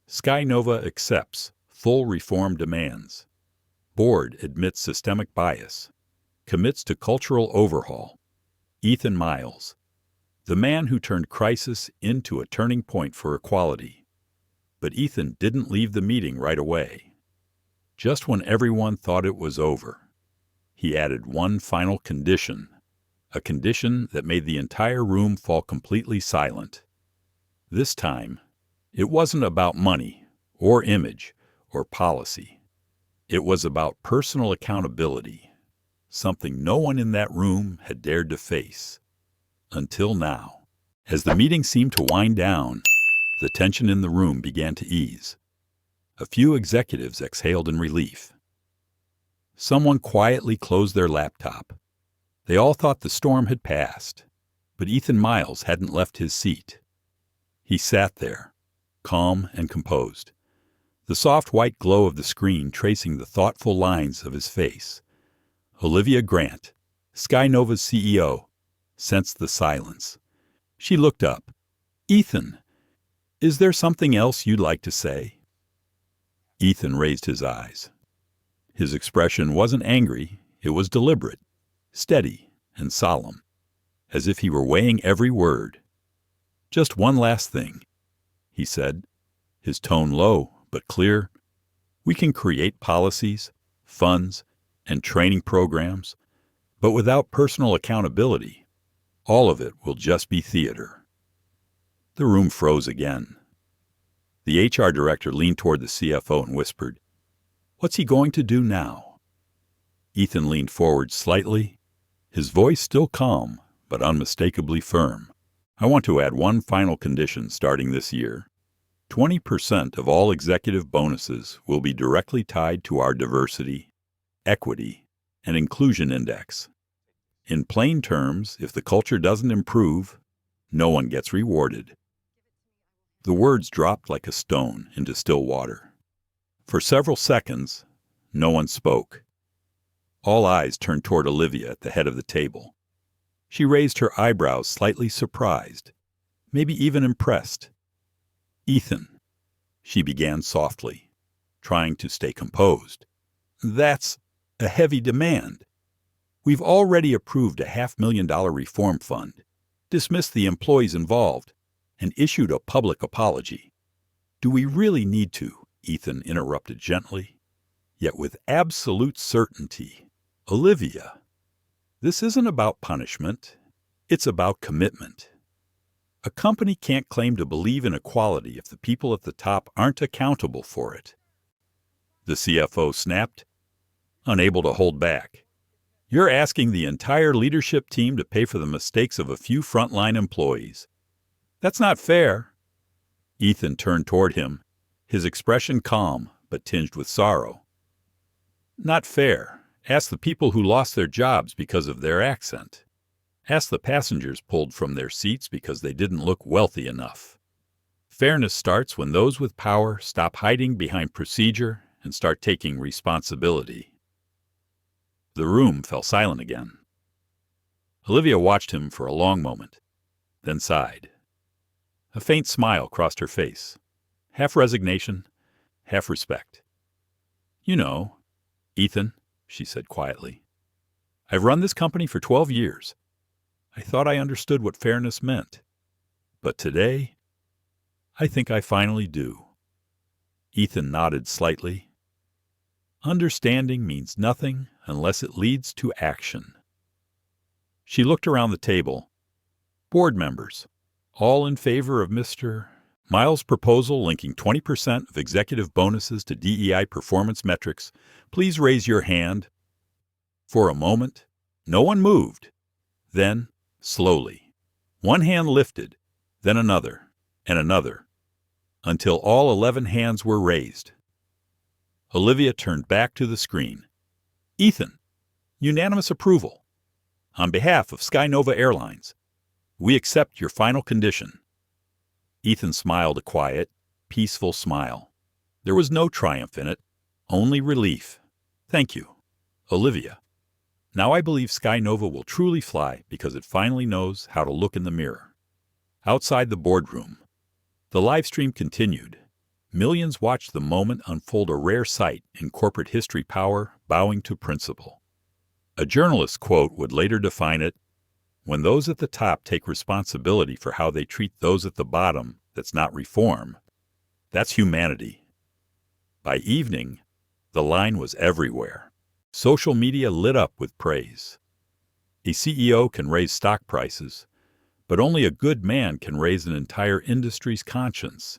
SkyNova accepts full reform demands. Board admits systemic bias. Commits to cultural overhaul. Ethan Miles, the man who turned crisis into a turning point for equality. But Ethan didn't leave the meeting right away. Just when everyone thought it was over, he added one final condition, a condition that made the entire room fall completely silent. This time, it wasn't about money or image or policy. It was about personal accountability, something no one in that room had dared to face. Until now. As the meeting seemed to wind down, the tension in the room began to ease. A few executives exhaled in relief. Someone quietly closed their laptop. They all thought the storm had passed, but Ethan Miles hadn't left his seat. He sat there, calm and composed, the soft white glow of the screen tracing the thoughtful lines of his face. Olivia Grant, SkyNova's CEO, sensed the silence. She looked up. "Ethan, is there something else you'd like to say?" Ethan raised his eyes. His expression wasn't angry, it was deliberate, steady, and solemn, as if he were weighing every word. "Just one last thing," he said, his tone low but clear. "We can create policies, funds, and training programs, but without personal accountability, all of it will just be theater." The room froze again. The HR director leaned toward the CFO and whispered, "What's he going to do now?" Ethan leaned forward slightly, his voice still calm but unmistakably firm. "I want to add one final condition starting this year. 20% of all executive bonuses will be directly tied to our diversity, equity, and inclusion index. In plain terms, if the culture doesn't improve, no one gets rewarded." The words dropped like a stone into still water. For several seconds, no one spoke. All eyes turned toward Olivia at the head of the table. She raised her eyebrows, slightly surprised, maybe even impressed. "Ethan," she began softly, trying to stay composed, "that's a heavy demand. We've already approved a $500,000 reform fund, dismissed the employees involved, and issued a public apology." "Do we really need to?" Ethan interrupted gently, yet with absolute certainty. "Olivia, this isn't about punishment. It's about commitment. A company can't claim to believe in equality if the people at the top aren't accountable for it." The CFO snapped, unable to hold back. "You're asking the entire leadership team to pay for the mistakes of a few frontline employees. That's not fair." Ethan turned toward him, his expression calm but tinged with sorrow. "Not fair. Ask the people who lost their jobs because of their accent. Ask the passengers pulled from their seats because they didn't look wealthy enough. Fairness starts when those with power stop hiding behind procedure and start taking responsibility." The room fell silent again. Olivia watched him for a long moment, then sighed. A faint smile crossed her face, half resignation, half respect. "You know, Ethan," she said quietly, "I've run this company for 12 years. I thought I understood what fairness meant. But today, I think I finally do." Ethan nodded slightly. "Understanding means nothing unless it leads to action." She looked around the table. "Board members, all in favor of Mr. Miles' proposal linking 20% of executive bonuses to DEI performance metrics, please raise your hand." For a moment, no one moved. Then, slowly, one hand lifted, then another, and another, until all 11 hands were raised. Olivia turned back to the screen. "Ethan, unanimous approval. On behalf of SkyNova Airlines, we accept your final condition." Ethan smiled a quiet, peaceful smile. There was no triumph in it, only relief. "Thank you, Olivia." Now I believe SkyNova will truly fly because it finally knows how to look in the mirror. Outside the boardroom, the live stream continued. Millions watched the moment unfold, a rare sight in corporate history, power bowing to principle. A journalist's quote would later define it: "When those at the top take responsibility for how they treat those at the bottom, that's not reform. That's humanity." By evening, the line was everywhere. Social media lit up with praise. A CEO can raise stock prices, but only a good man can raise an entire industry's conscience.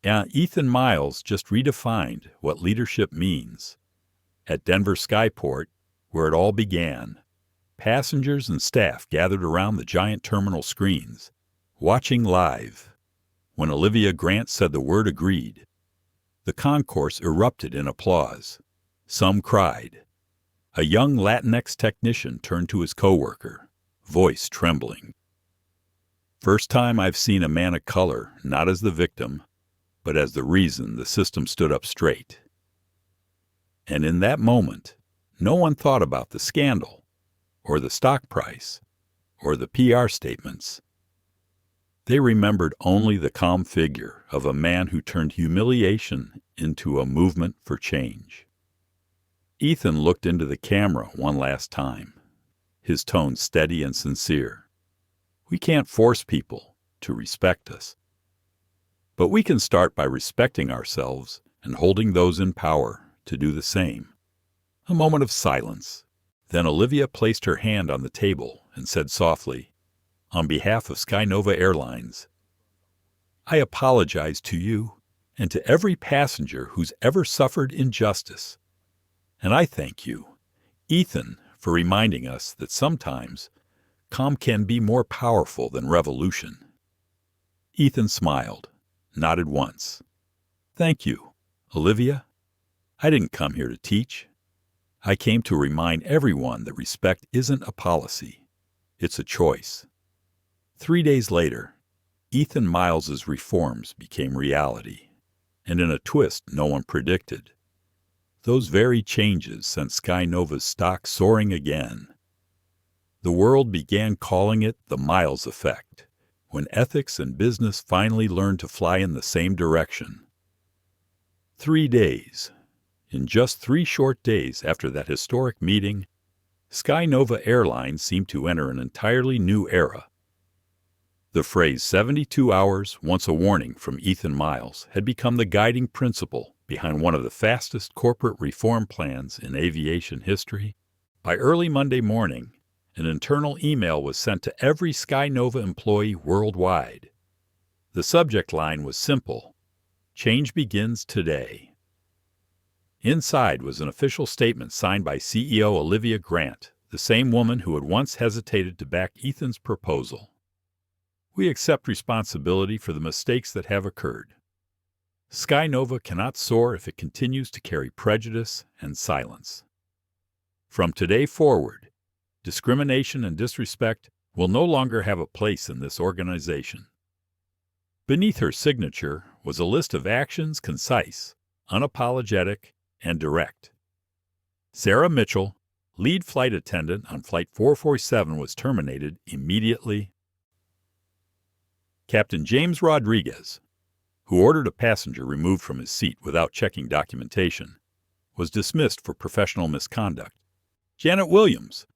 And Ethan Miles just redefined what leadership means. At Denver Skyport, where it all began, passengers and staff gathered around the giant terminal screens, watching live. When Olivia Grant said the word agreed, the concourse erupted in applause. Some cried. A young Latinx technician turned to his coworker, voice trembling. "First time I've seen a man of color not as the victim, but as the reason the system stood up straight." And in that moment, no one thought about the scandal, or the stock price, or the PR statements. They remembered only the calm figure of a man who turned humiliation into a movement for change. Ethan looked into the camera one last time, his tone steady and sincere. "We can't force people to respect us, but we can start by respecting ourselves and holding those in power to do the same." A moment of silence. Then Olivia placed her hand on the table and said softly, "On behalf of SkyNova Airlines, I apologize to you and to every passenger who's ever suffered injustice. And I thank you, Ethan, for reminding us that sometimes calm can be more powerful than revolution." Ethan smiled, nodded once. "Thank you, Olivia. I didn't come here to teach. I came to remind everyone that respect isn't a policy. It's a choice." 3 days later, Ethan Miles's reforms became reality, and in a twist no one predicted, those very changes sent SkyNova's stock soaring again. The world began calling it the Miles effect, when ethics and business finally learned to fly in the same direction. 3 days. In just 3 short days after that historic meeting, SkyNova Airlines seemed to enter an entirely new era. The phrase 72 hours, once a warning from Ethan Miles, had become the guiding principle behind one of the fastest corporate reform plans in aviation history. By early Monday morning, an internal email was sent to every SkyNova employee worldwide. The subject line was simple: "Change begins today." Inside was an official statement signed by CEO Olivia Grant, the same woman who had once hesitated to back Ethan's proposal. "We accept responsibility for the mistakes that have occurred. SkyNova cannot soar if it continues to carry prejudice and silence. From today forward, discrimination and disrespect will no longer have a place in this organization." Beneath her signature was a list of actions, concise, unapologetic, and direct. Sarah Mitchell, lead flight attendant on Flight 447, was terminated immediately. Captain James Rodriguez, who ordered a passenger removed from his seat without checking documentation, was dismissed for professional misconduct. Janet Williams,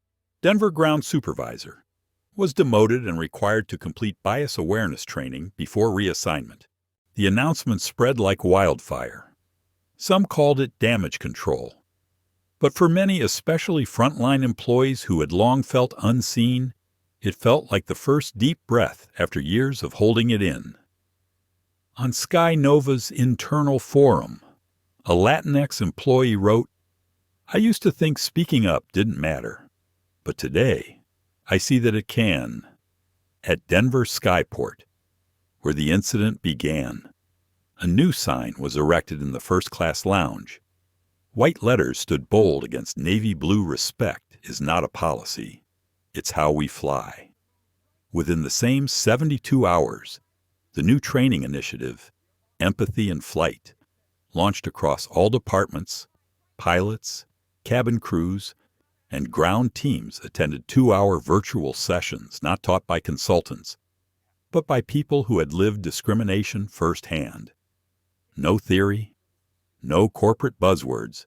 Denver ground supervisor, was demoted and required to complete bias awareness training before reassignment. The announcement spread like wildfire. Some called it damage control. But for many, especially frontline employees who had long felt unseen, it felt like the first deep breath after years of holding it in. On SkyNova's internal forum, a Latinx employee wrote, "I used to think speaking up didn't matter, but today I see that it can." At Denver Skyport, where the incident began, a new sign was erected in the first-class lounge. White letters stood bold against navy blue: "Respect is not a policy. It's how we fly." Within the same 72 hours, the new training initiative, Empathy in Flight, launched across all departments, pilots, cabin crews, and ground teams attended 2-hour virtual sessions not taught by consultants, but by people who had lived discrimination firsthand. No theory, no corporate buzzwords,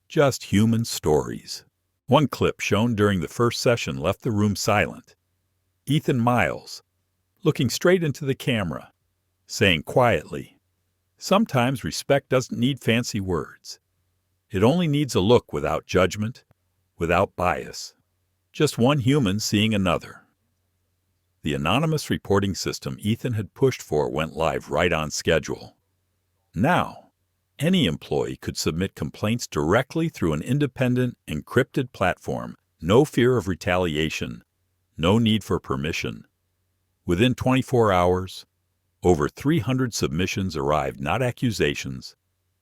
just human stories. One clip shown during the first session left the room silent. Ethan Miles, looking straight into the camera, saying quietly, "Sometimes respect doesn't need fancy words. It only needs a look without judgment, without bias. Just one human seeing another." The anonymous reporting system Ethan had pushed for went live right on schedule. Now, any employee could submit complaints directly through an independent, encrypted platform, no fear of retaliation, no need for permission. Within 24 hours, over 300 submissions arrived, not accusations,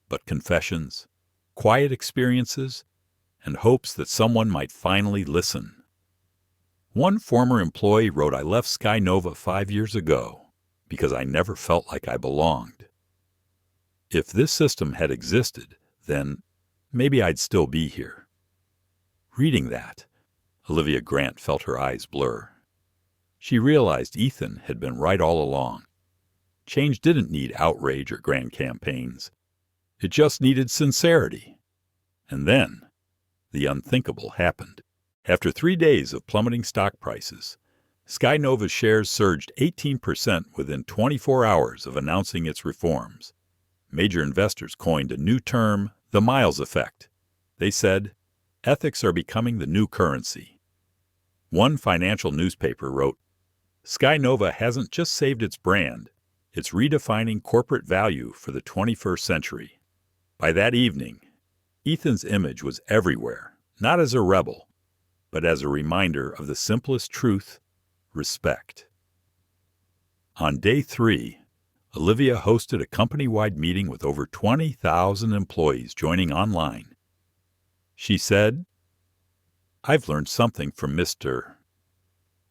but confessions, quiet experiences, and hopes that someone might finally listen. One former employee wrote, "I left SkyNova 5 years ago because I never felt like I belonged. If this system had existed, then maybe I'd still be here." Reading that, Olivia Grant felt her eyes blur. She realized Ethan had been right all along. Change didn't need outrage or grand campaigns. It just needed sincerity. And then, the unthinkable happened. After 3 days of plummeting stock prices, SkyNova's shares surged 18% within 24 hours of announcing its reforms. Major investors coined a new term, the Miles effect. They said, "Ethics are becoming the new currency." One financial newspaper wrote, "SkyNova hasn't just saved its brand, it's redefining corporate value for the 21st century." By that evening, Ethan's image was everywhere, not as a rebel, but as a reminder of the simplest truth: respect. On day 3, Olivia hosted a company-wide meeting with over 20,000 employees joining online. She said, "I've learned something from Mr.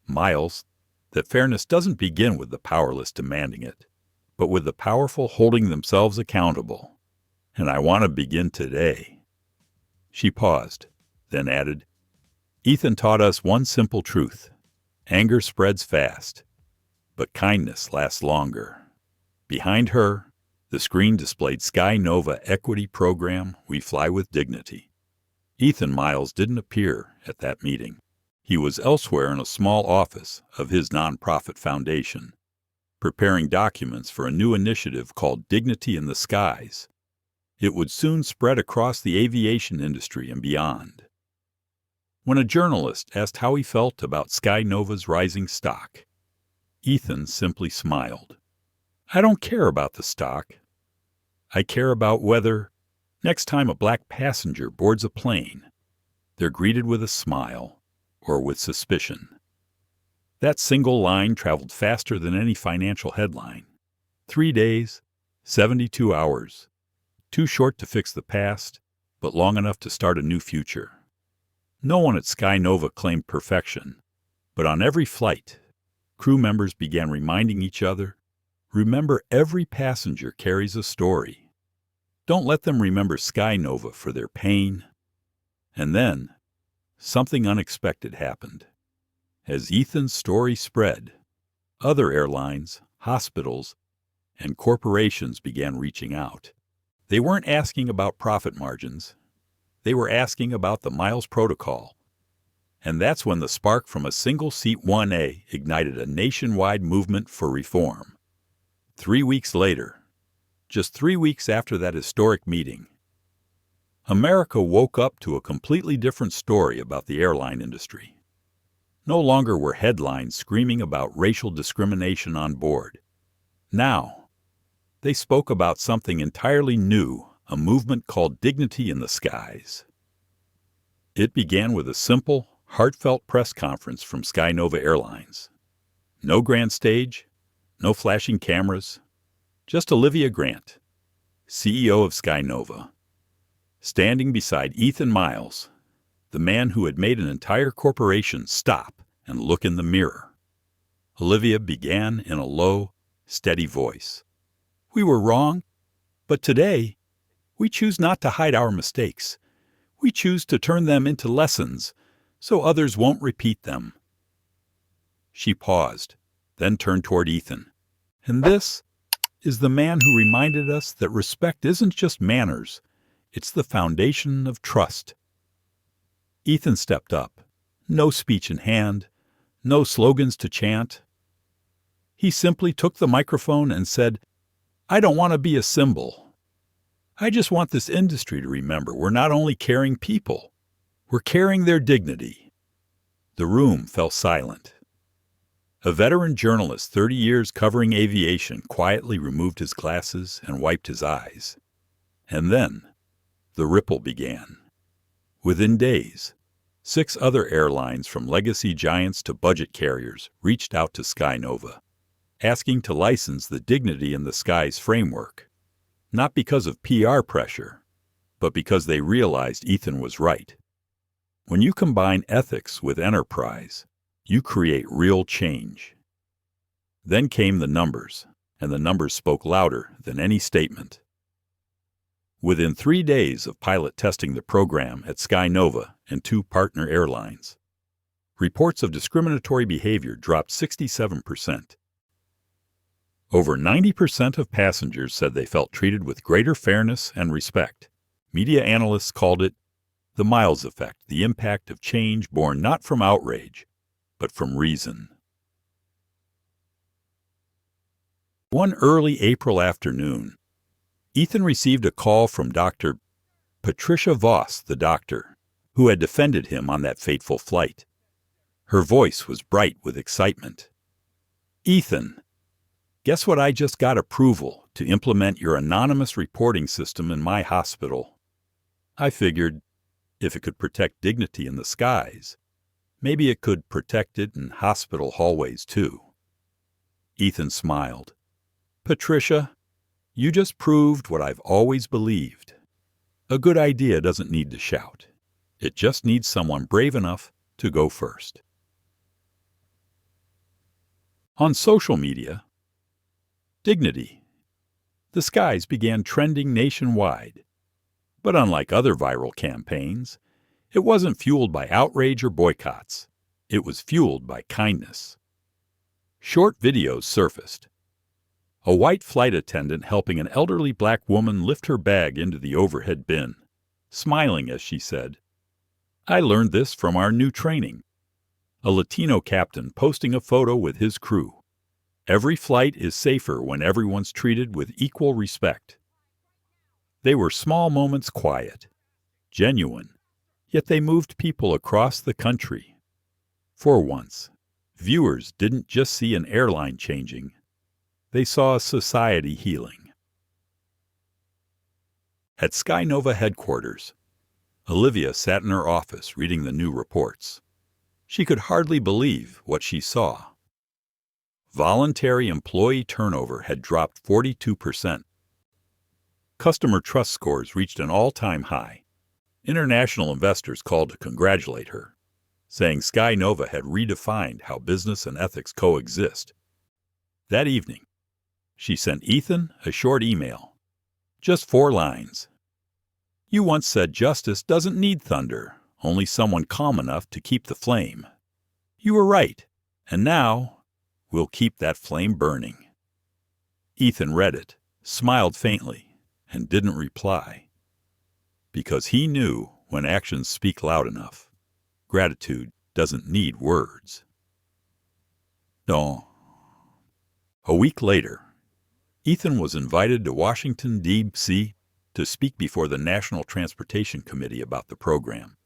Miles, that fairness doesn't begin with the powerless demanding it, but with the powerful holding themselves accountable. And I want to begin today." She paused, then added, "Ethan taught us one simple truth: anger spreads fast, but kindness lasts longer." Behind her, the screen displayed SkyNova Equity Program, We Fly with Dignity. Ethan Miles didn't appear at that meeting. He was elsewhere in a small office of his nonprofit foundation, preparing documents for a new initiative called Dignity in the Skies. It would soon spread across the aviation industry and beyond. When a journalist asked how he felt about SkyNova's rising stock, Ethan simply smiled. "I don't care about the stock. I care about whether, next time a black passenger boards a plane, they're greeted with a smile or with suspicion." That single line traveled faster than any financial headline. 3 days, 72 hours. Too short to fix the past, but long enough to start a new future. No one at SkyNova claimed perfection, but on every flight, crew members began reminding each other, "Remember, every passenger carries a story. Don't let them remember SkyNova for their pain." And then, something unexpected happened. As Ethan's story spread, other airlines, hospitals, and corporations began reaching out. They weren't asking about profit margins. They were asking about the Miles Protocol. And that's when the spark from a single-seat 1A ignited a nationwide movement for reform. 3 weeks later, just 3 weeks after that historic meeting, America woke up to a completely different story about the airline industry. No longer were headlines screaming about racial discrimination on board. Now, they spoke about something entirely new, a movement called Dignity in the Skies. It began with a simple, heartfelt press conference from SkyNova Airlines. No grand stage, no flashing cameras, just Olivia Grant, CEO of SkyNova, standing beside Ethan Miles, the man who had made an entire corporation stop and look in the mirror. Olivia began in a low, steady voice. "We were wrong, but today, we choose not to hide our mistakes. We choose to turn them into lessons so others won't repeat them." She paused, then turned toward Ethan. "And this is the man who reminded us that respect isn't just manners, it's the foundation of trust." Ethan stepped up, no speech in hand, no slogans to chant. He simply took the microphone and said, "I don't want to be a symbol. I just want this industry to remember we're not only caring people, we're carrying their dignity." The room fell silent. A veteran journalist, 30 years covering aviation, quietly removed his glasses and wiped his eyes. And then the ripple began. Within days, 6 other airlines, from legacy giants to budget carriers, reached out to SkyNova, asking to license the Dignity in the Skies framework, not because of PR pressure, but because they realized Ethan was right. When you combine ethics with enterprise, you create real change. Then came the numbers, and the numbers spoke louder than any statement. Within 3 days of pilot testing the program at SkyNova and 2 partner airlines, reports of discriminatory behavior dropped 67%. Over 90% of passengers said they felt treated with greater fairness and respect. Media analysts called it the Miles effect, the impact of change born not from outrage, but from reason. One early April afternoon, Ethan received a call from Dr. Patricia Voss, the doctor, who had defended him on that fateful flight. Her voice was bright with excitement. "Ethan, guess what? I just got approval to implement your anonymous reporting system in my hospital. I figured if it could protect dignity in the skies, maybe it could protect it in hospital hallways too." Ethan smiled. "Patricia, you just proved what I've always believed. A good idea doesn't need to shout. It just needs someone brave enough to go first." On social media, Dignity, the Skies began trending nationwide. But unlike other viral campaigns, it wasn't fueled by outrage or boycotts. It was fueled by kindness. Short videos surfaced. A white flight attendant helping an elderly black woman lift her bag into the overhead bin, smiling as she said, "I learned this from our new training." A Latino captain posting a photo with his crew. Every flight is safer when everyone's treated with equal respect. They were small moments, quiet, genuine, yet they moved people across the country. For once, viewers didn't just see an airline changing, they saw a society healing. At SkyNova headquarters, Olivia sat in her office reading the new reports. She could hardly believe what she saw. Voluntary employee turnover had dropped 42%. Customer trust scores reached an all-time high. International investors called to congratulate her, saying SkyNova had redefined how business and ethics coexist. That evening, she sent Ethan a short email. Just 4 lines. "You once said justice doesn't need thunder, only someone calm enough to keep the flame. You were right, and now we'll keep that flame burning." Ethan read it, smiled faintly, and didn't reply. Because he knew when actions speak loud enough, gratitude doesn't need words. No. A week later, Ethan was invited to Washington, D.C. to speak before the National Transportation Committee about the program.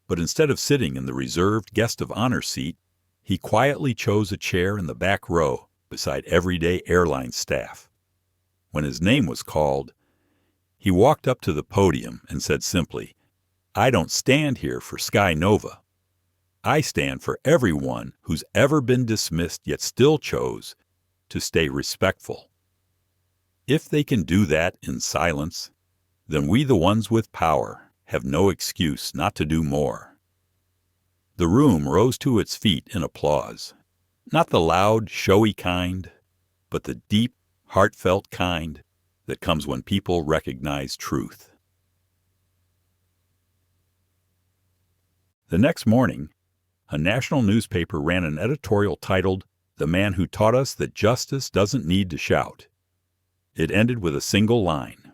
But instead of sitting in the reserved guest of honor seat, he quietly chose a chair in the back row beside everyday airline staff. When his name was called, he walked up to the podium and said simply, "I don't stand here for SkyNova. I stand for everyone who's ever been dismissed yet still chose to stay respectful. If they can do that in silence, then we, the ones with power, have no excuse not to do more." The room rose to its feet in applause. Not the loud, showy kind, but the deep, heartfelt kind that comes when people recognize truth. The next morning, a national newspaper ran an editorial titled, "The Man Who Taught Us That Justice Doesn't Need to Shout." It ended with a single line.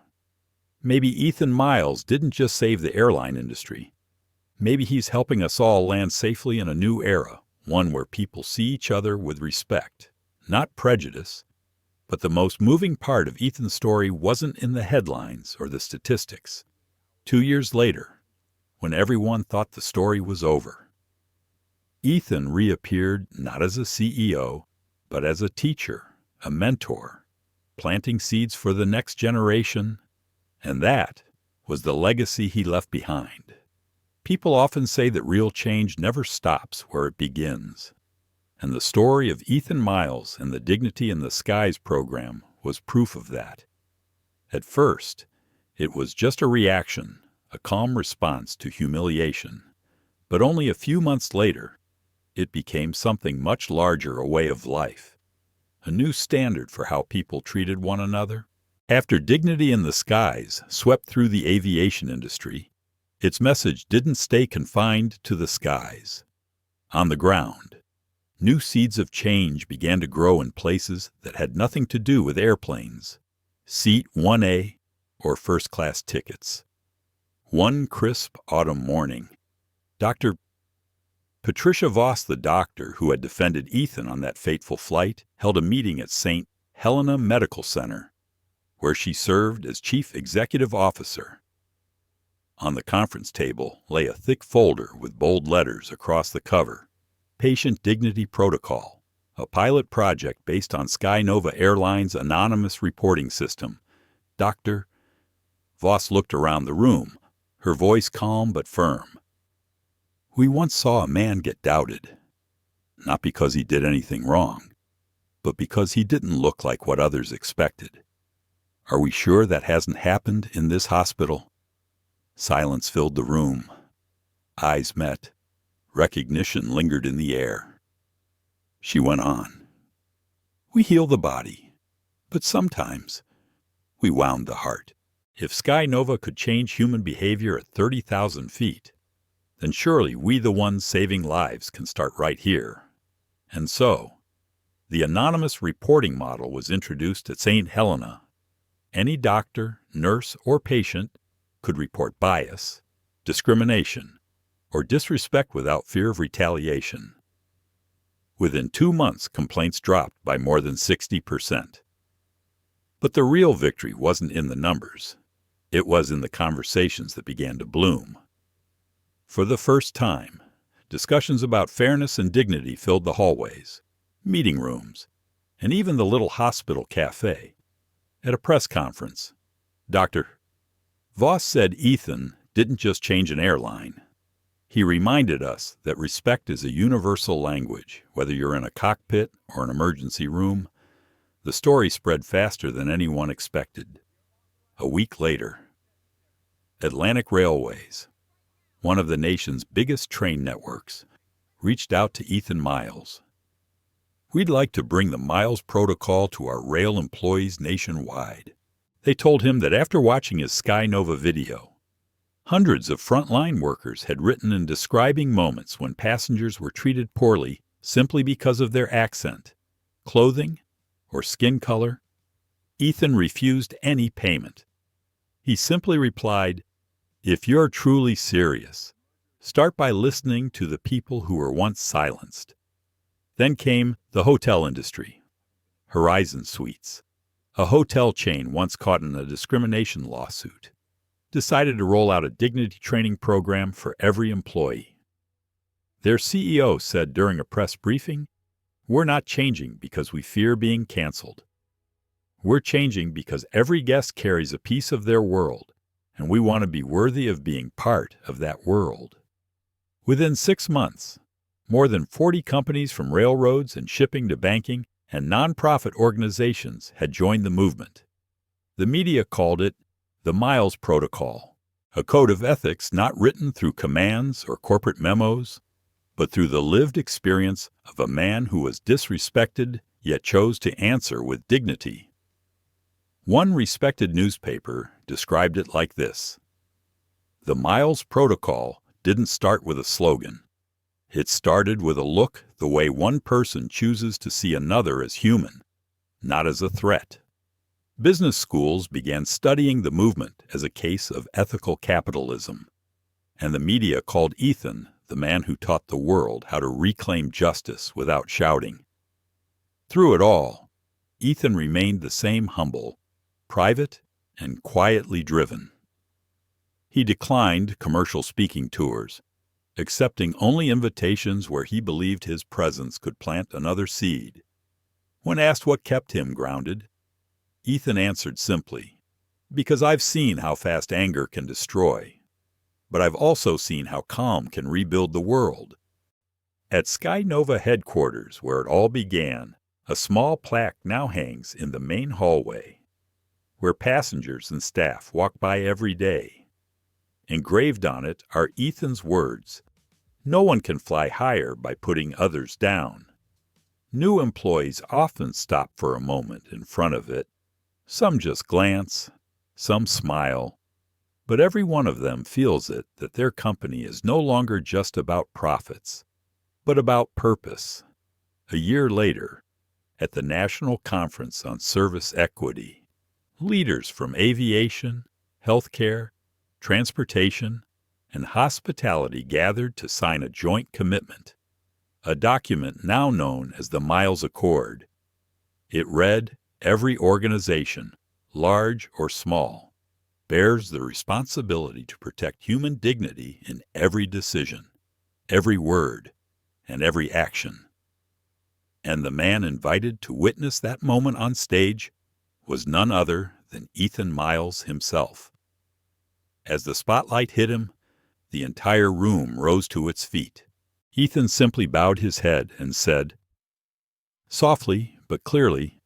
Maybe Ethan Miles didn't just save the airline industry. Maybe he's helping us all land safely in a new era, one where people see each other with respect, not prejudice. But the most moving part of Ethan's story wasn't in the headlines or the statistics. 2 years later, when everyone thought the story was over, Ethan reappeared not as a CEO, but as a teacher, a mentor, planting seeds for the next generation, and that was the legacy he left behind. People often say that real change never stops where it begins. And the story of Ethan Miles and the Dignity in the Skies program was proof of that. At first, it was just a reaction, a calm response to humiliation. But only a few months later, it became something much larger, a way of life, a new standard for how people treated one another. After Dignity in the Skies swept through the aviation industry, its message didn't stay confined to the skies. On the ground, new seeds of change began to grow in places that had nothing to do with airplanes, Seat 1A, or first-class tickets. One crisp autumn morning, Dr. Patricia Voss, the doctor who had defended Ethan on that fateful flight, held a meeting at St. Helena Medical Center, where she served as chief executive officer. On the conference table lay a thick folder with bold letters across the cover, Patient Dignity Protocol, a pilot project based on SkyNova Airlines' anonymous reporting system. Dr. Voss looked around the room, her voice calm but firm. We once saw a man get doubted, not because he did anything wrong, but because he didn't look like what others expected. Are we sure that hasn't happened in this hospital? Silence filled the room. Eyes met. Recognition lingered in the air. She went on. We heal the body, but sometimes we wound the heart. If SkyNova could change human behavior at 30,000 feet, then surely we, the ones saving lives, can start right here. And so, the anonymous reporting model was introduced at St. Helena. Any doctor, nurse, or patient could report bias, discrimination, or disrespect without fear of retaliation. Within 2 months, complaints dropped by more than 60%. But the real victory wasn't in the numbers. It was in the conversations that began to bloom. For the first time, discussions about fairness and dignity filled the hallways, meeting rooms, and even the little hospital cafe. At a press conference, Dr. Voss said Ethan didn't just change an airline. He reminded us that respect is a universal language, whether you're in a cockpit or an emergency room. The story spread faster than anyone expected. A week later, Atlantic Railways, one of the nation's biggest train networks, reached out to Ethan Miles. We'd like to bring the Miles Protocol to our rail employees nationwide. They told him that after watching his SkyNova video, hundreds of frontline workers had written in describing moments when passengers were treated poorly simply because of their accent, clothing, or skin color. Ethan refused any payment. He simply replied, "If you're truly serious, start by listening to the people who were once silenced." Then came the hotel industry. Horizon Suites, a hotel chain once caught in a discrimination lawsuit, decided to roll out a dignity training program for every employee. Their CEO said during a press briefing, "We're not changing because we fear being canceled. We're changing because every guest carries a piece of their world, and we want to be worthy of being part of that world." Within 6 months, more than 40 companies from railroads and shipping to banking and nonprofit organizations had joined the movement. The media called it the Miles Protocol, a code of ethics not written through commands or corporate memos, but through the lived experience of a man who was disrespected yet chose to answer with dignity. One respected newspaper described it like this: "The Miles Protocol didn't start with a slogan. It started with a look the way one person chooses to see another as human, not as a threat. Business schools began studying the movement as a case of ethical capitalism, and the media called Ethan the man who taught the world how to reclaim justice without shouting. Through it all, Ethan remained the same humble, private, and quietly driven. He declined commercial speaking tours, accepting only invitations where he believed his presence could plant another seed. When asked what kept him grounded, Ethan answered simply, "Because I've seen how fast anger can destroy, but I've also seen how calm can rebuild the world." At SkyNova headquarters, where it all began, a small plaque now hangs in the main hallway, where passengers and staff walk by every day. Engraved on it are Ethan's words, "No one can fly higher by putting others down." New employees often stop for a moment in front of it. Some just glance, some smile, but every one of them feels it that their company is no longer just about profits, but about purpose. A year later, at the National Conference on Service Equity, leaders from aviation, healthcare, transportation, and hospitality gathered to sign a joint commitment, a document now known as the Miles Accord. It read, "Every organization, large or small, bears the responsibility to protect human dignity in every decision, every word, and every action." And the man invited to witness that moment on stage was none other than Ethan Miles himself. As the spotlight hit him, the entire room rose to its feet. Ethan simply bowed his head and said, softly but clearly,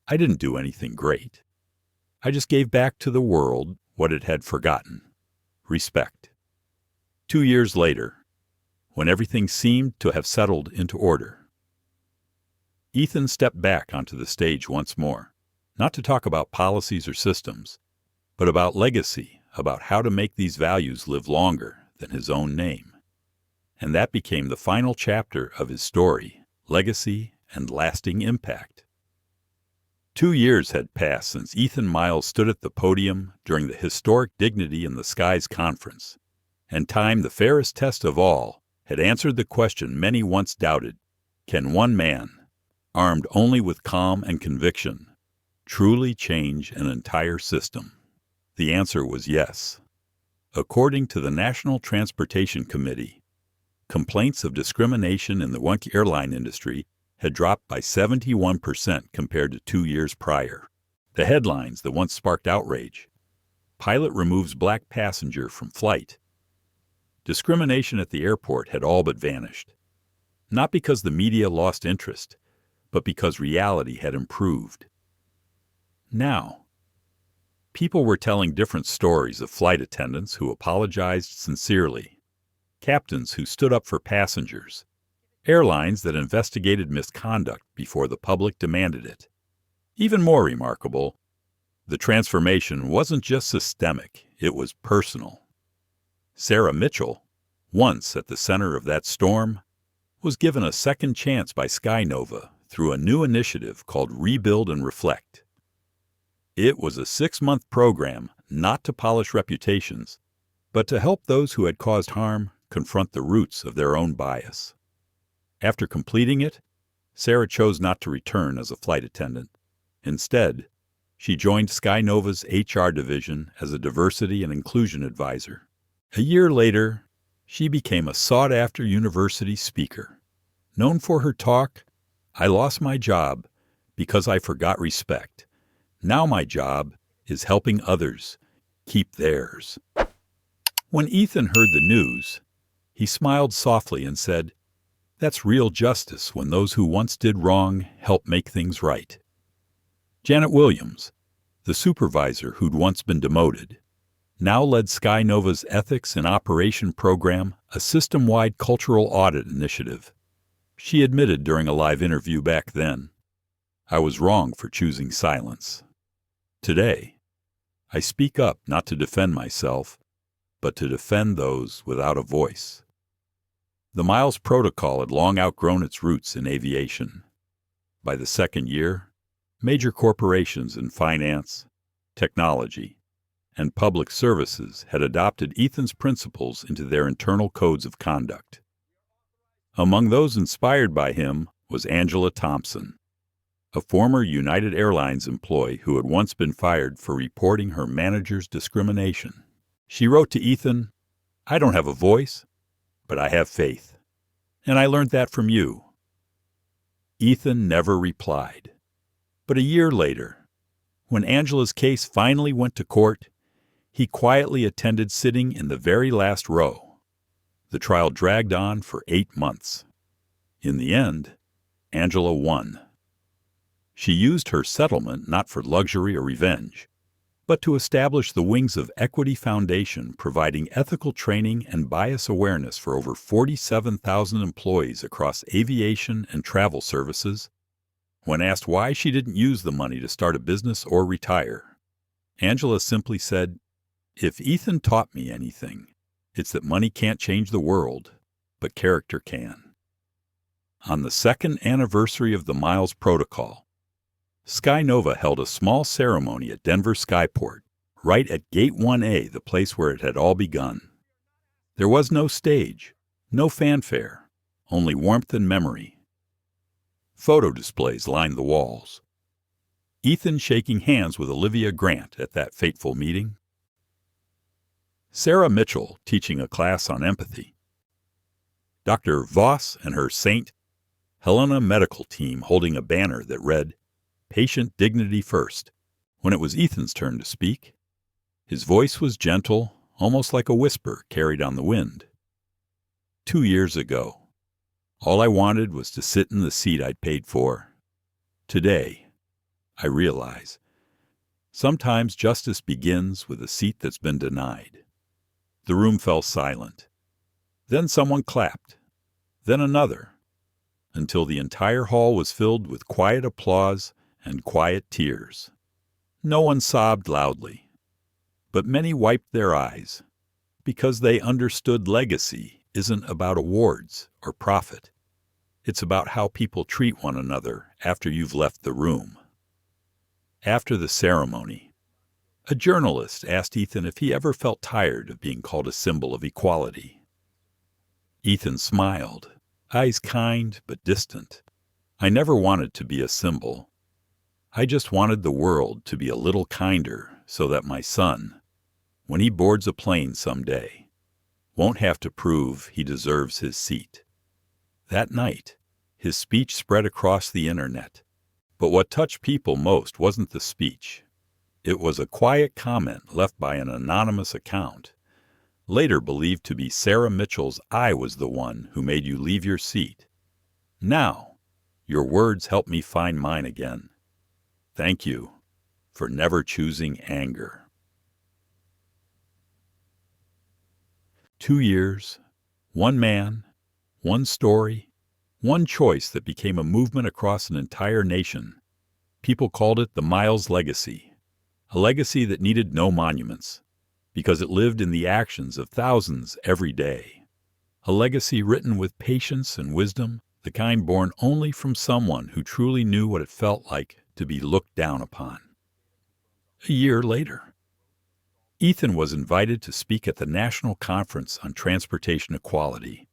"I didn't do anything great. I just gave back to the world what it had forgotten: respect." 2 years later, when everything seemed to have settled into order, Ethan stepped back onto the stage once more, not to talk about policies or systems, but about legacy, about how to make these values live longer than his own name. And that became the final chapter of his story, legacy and lasting impact. 2 years had passed since Ethan Miles stood at the podium during the historic Dignity in the Skies conference, and time, the fairest test of all, had answered the question many once doubted: can one man, armed only with calm and conviction, truly change an entire system? The answer was yes. According to the National Transportation Committee, complaints of discrimination in the airline industry had dropped by 71% compared to 2 years prior. The headlines that once sparked outrage: pilot removes black passenger from flight. Discrimination at the airport had all but vanished. Not because the media lost interest, but because reality had improved. Now, people were telling different stories of flight attendants who apologized sincerely, captains who stood up for passengers, airlines that investigated misconduct before the public demanded it. Even more remarkable, the transformation wasn't just systemic, it was personal. Sarah Mitchell, once at the center of that storm, was given a second chance by SkyNova through a new initiative called Rebuild and Reflect. It was a 6-month program not to polish reputations, but to help those who had caused harm confront the roots of their own bias. After completing it, Sarah chose not to return as a flight attendant. Instead, she joined SkyNova's HR division as a diversity and inclusion advisor. A year later, she became a sought-after university speaker, known for her talk, "I lost my job because I forgot respect. Now my job is helping others keep theirs." When Ethan heard the news, he smiled softly and said, "That's real justice when those who once did wrong help make things right." Janet Williams, the supervisor who'd once been demoted, now led SkyNova's Ethics and Operation program, a system-wide cultural audit initiative. She admitted during a live interview back then, "I was wrong for choosing silence. Today, I speak up not to defend myself, but to defend those without a voice. The Miles Protocol had long outgrown its roots in aviation. By the second year, major corporations in finance, technology, and public services had adopted Ethan's principles into their internal codes of conduct. Among those inspired by him was Angela Thompson, a former United Airlines employee who had once been fired for reporting her manager's discrimination. She wrote to Ethan, "I don't have a voice, but I have faith. And I learned that from you." Ethan never replied. But a year later, when Angela's case finally went to court, he quietly attended sitting in the very last row. The trial dragged on for 8 months. In the end, Angela won. She used her settlement not for luxury or revenge, but to establish the Wings of Equity Foundation, providing ethical training and bias awareness for over 47,000 employees across aviation and travel services. When asked why she didn't use the money to start a business or retire, Angela simply said, "If Ethan taught me anything, it's that money can't change the world, but character can." On the second anniversary of the Miles Protocol, SkyNova held a small ceremony at Denver Skyport, right at Gate 1A, the place where it had all begun. There was no stage, no fanfare, only warmth and memory. Photo displays lined the walls. Ethan shaking hands with Olivia Grant at that fateful meeting. Sarah Mitchell teaching a class on empathy. Dr. Voss and her St. Helena medical team holding a banner that read, "Patient dignity first," when it was Ethan's turn to speak. His voice was gentle, almost like a whisper carried on the wind. 2 years ago, all I wanted was to sit in the seat I'd paid for. Today, I realize, sometimes justice begins with a seat that's been denied. The room fell silent. Then someone clapped. Then another, until the entire hall was filled with quiet applause and quiet tears. No one sobbed loudly, but many wiped their eyes, because they understood legacy isn't about awards or profit. It's about how people treat one another after you've left the room. After the ceremony, a journalist asked Ethan if he ever felt tired of being called a symbol of equality. Ethan smiled, eyes kind but distant. "I never wanted to be a symbol. I just wanted the world to be a little kinder so that my son, when he boards a plane someday, won't have to prove he deserves his seat." That night, his speech spread across the internet. But what touched people most wasn't the speech. It was a quiet comment left by an anonymous account, later believed to be Sarah Mitchell's. "I was the one who made you leave your seat. Now, your words help me find mine again. Thank you for never choosing anger." 2 years, one man, one story, one choice that became a movement across an entire nation. People called it the Miles Legacy, a legacy that needed no monuments, because it lived in the actions of thousands every day. A legacy written with patience and wisdom, the kind born only from someone who truly knew what it felt like to be looked down upon. A year later, Ethan was invited to speak at the National Conference on Transportation Equality.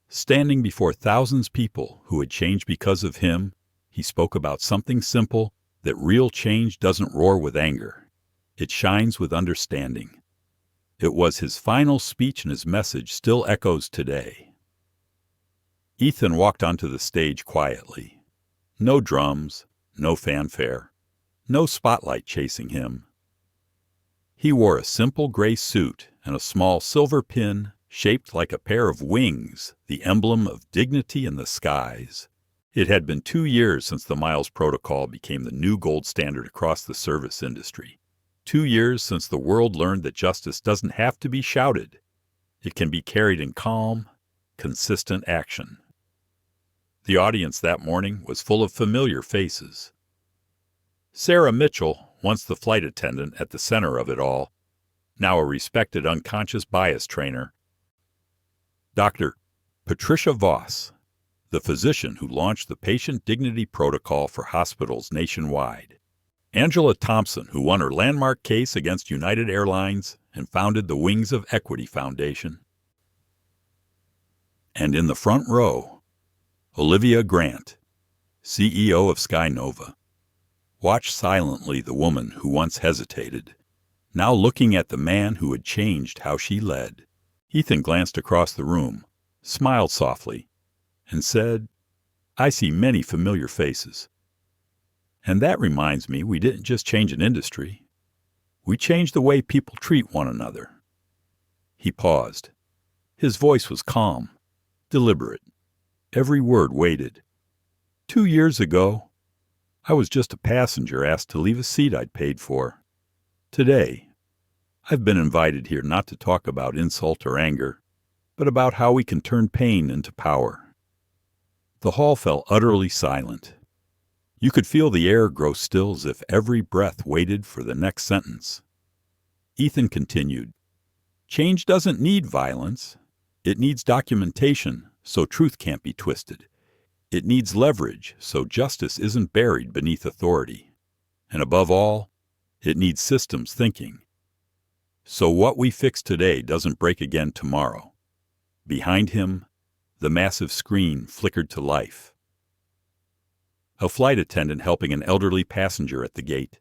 Standing before thousands of people who had changed because of him, he spoke about something simple, that real change doesn't roar with anger. It shines with understanding. It was his final speech, and his message still echoes today. Ethan walked onto the stage quietly. No drums, no fanfare, no spotlight chasing him. He wore a simple gray suit and a small silver pin shaped like a pair of wings, the emblem of dignity in the skies. It had been 2 years since the Miles Protocol became the new gold standard across the service industry. 2 years since the world learned that justice doesn't have to be shouted. It can be carried in calm, consistent action. The audience that morning was full of familiar faces. Sarah Mitchell, once the flight attendant at the center of it all, now a respected unconscious bias trainer. Dr. Patricia Voss, the physician who launched the Patient Dignity Protocol for hospitals nationwide. Angela Thompson, who won her landmark case against United Airlines and founded the Wings of Equity Foundation. And in the front row, Olivia Grant, CEO of SkyNova. Watch silently the woman who once hesitated, now looking at the man who had changed how she led. Ethan glanced across the room, smiled softly, and said, "I see many familiar faces. And that reminds me, we didn't just change an industry. We changed the way people treat one another." He paused. His voice was calm, deliberate. Every word weighted. 2 years ago, I was just a passenger asked to leave a seat I'd paid for. Today, I've been invited here not to talk about insult or anger, but about how we can turn pain into power. The hall fell utterly silent. You could feel the air grow still as if every breath waited for the next sentence. Ethan continued, "Change doesn't need violence. It needs documentation so truth can't be twisted. It needs leverage so justice isn't buried beneath authority. And above all, it needs systems thinking. So what we fix today doesn't break again tomorrow." Behind him, the massive screen flickered to life. A flight attendant helping an elderly passenger at the gate.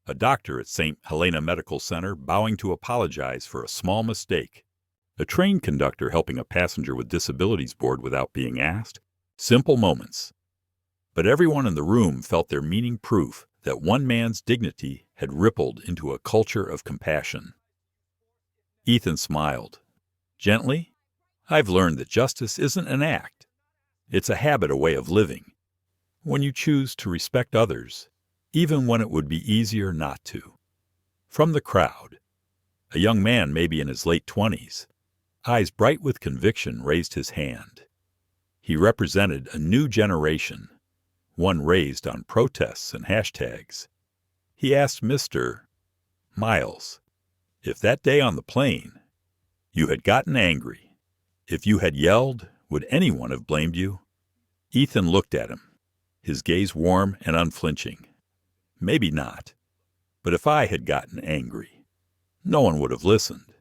A doctor at St. Helena Medical Center bowing to apologize for a small mistake. A train conductor helping a passenger with disabilities board without being asked. Simple moments. But everyone in the room felt their meaning proof that one man's dignity had rippled into a culture of compassion. Ethan smiled. Gently, "I've learned that justice isn't an act. It's a habit, a way of living. When you choose to respect others, even when it would be easier not to." From the crowd, a young man maybe in his late 20s, eyes bright with conviction, raised his hand. He represented a new generation, one raised on protests and hashtags. He asked Mr. Miles, if that day on the plane you had gotten angry, if you had yelled, would anyone have blamed you? Ethan looked at him, his gaze warm and unflinching. Maybe not, but if I had gotten angry, no one would have listened.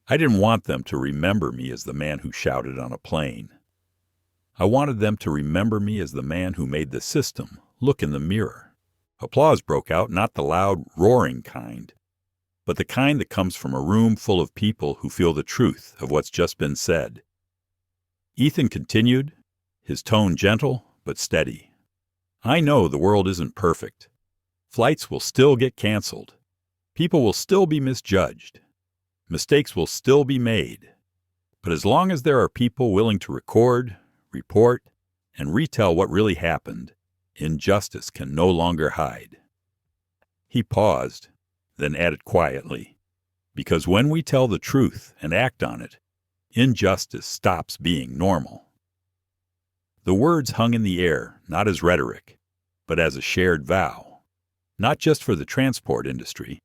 I didn't want them to remember me as the man who shouted on a plane. I wanted them to remember me as the man who made the system look in the mirror. Applause broke out, not the loud, roaring kind, but the kind that comes from a room full of people who feel the truth of what's just been said. Ethan continued, his tone gentle but steady. "I know the world isn't perfect. Flights will still get canceled. People will still be misjudged. Mistakes will still be made. But as long as there are people willing to record, report, and retell what really happened, injustice can no longer hide." He paused, then added quietly, "Because when we tell the truth and act on it, injustice stops being normal." The words hung in the air, not as rhetoric, but as a shared vow, not just for the transport industry,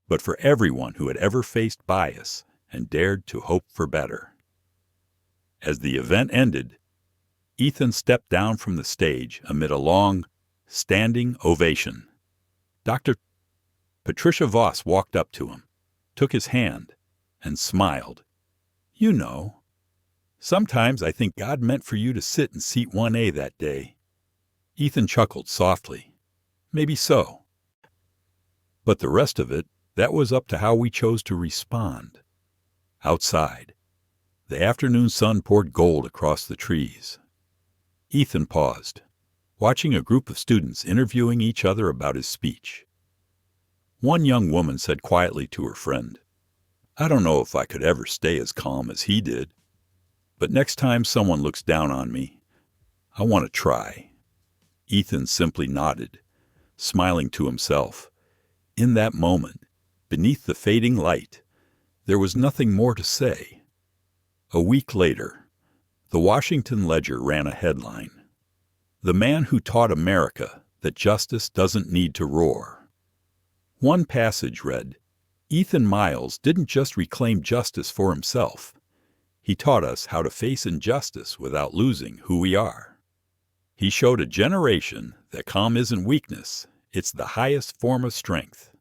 but for everyone who had ever faced bias and dared to hope for better. As the event ended, Ethan stepped down from the stage amid a long, standing ovation. Dr. Patricia Voss walked up to him, took his hand, and smiled. "You know, sometimes I think God meant for you to sit in seat 1A that day." Ethan chuckled softly. "Maybe so. But the rest of it, that was up to how we chose to respond." Outside, the afternoon sun poured gold across the trees. Ethan paused, watching a group of students interviewing each other about his speech. One young woman said quietly to her friend, "I don't know if I could ever stay as calm as he did, but next time someone looks down on me, I want to try." Ethan simply nodded, smiling to himself. In that moment, beneath the fading light, there was nothing more to say. A week later, the Washington Ledger ran a headline, "The Man Who Taught America That Justice Doesn't Need to Roar." One passage read, Ethan Miles didn't just reclaim justice for himself. He taught us how to face injustice without losing who we are. He showed a generation that calm isn't weakness, it's the highest form of strength.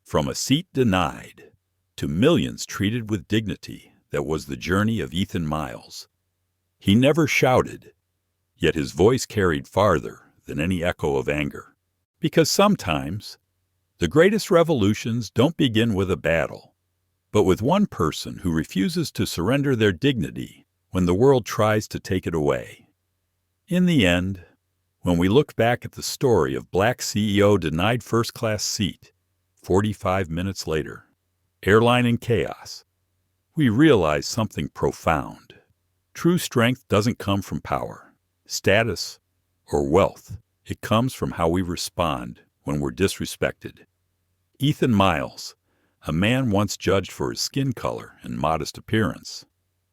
From a seat denied to millions treated with dignity, that was the journey of Ethan Miles. He never shouted, yet his voice carried farther than any echo of anger. Because sometimes, the greatest revolutions don't begin with a battle, but with one person who refuses to surrender their dignity when the world tries to take it away. In the end, when we look back at the story of Black CEO denied first-class seat 45 minutes later, airline in chaos, we realize something profound. True strength doesn't come from power, status, or wealth. It comes from how we respond when we're disrespected. Ethan Miles, a man once judged for his skin color and modest appearance,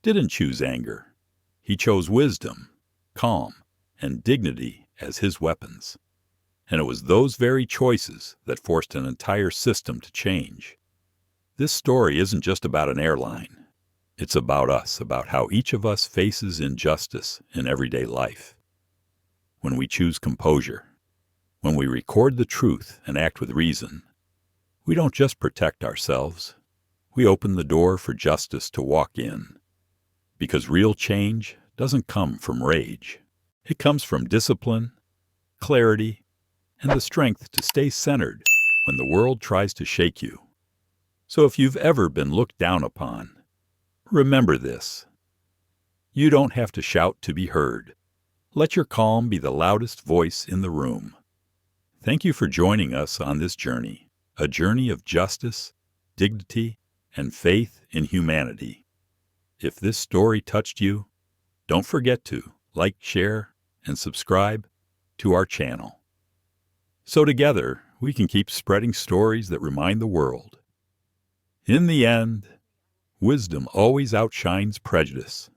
didn't choose anger. He chose wisdom, calm, and dignity as his weapons. And it was those very choices that forced an entire system to change. This story isn't just about an airline. It's about us, about how each of us faces injustice in everyday life. When we choose composure, when we record the truth and act with reason, we don't just protect ourselves, we open the door for justice to walk in. Because real change doesn't come from rage. It comes from discipline, clarity, and the strength to stay centered when the world tries to shake you. So if you've ever been looked down upon, remember this. You don't have to shout to be heard. Let your calm be the loudest voice in the room. Thank you for joining us on this journey, a journey of justice, dignity, and faith in humanity. If this story touched you, don't forget to like, share, and subscribe to our channel. So together, we can keep spreading stories that remind the world. In the end, wisdom always outshines prejudice.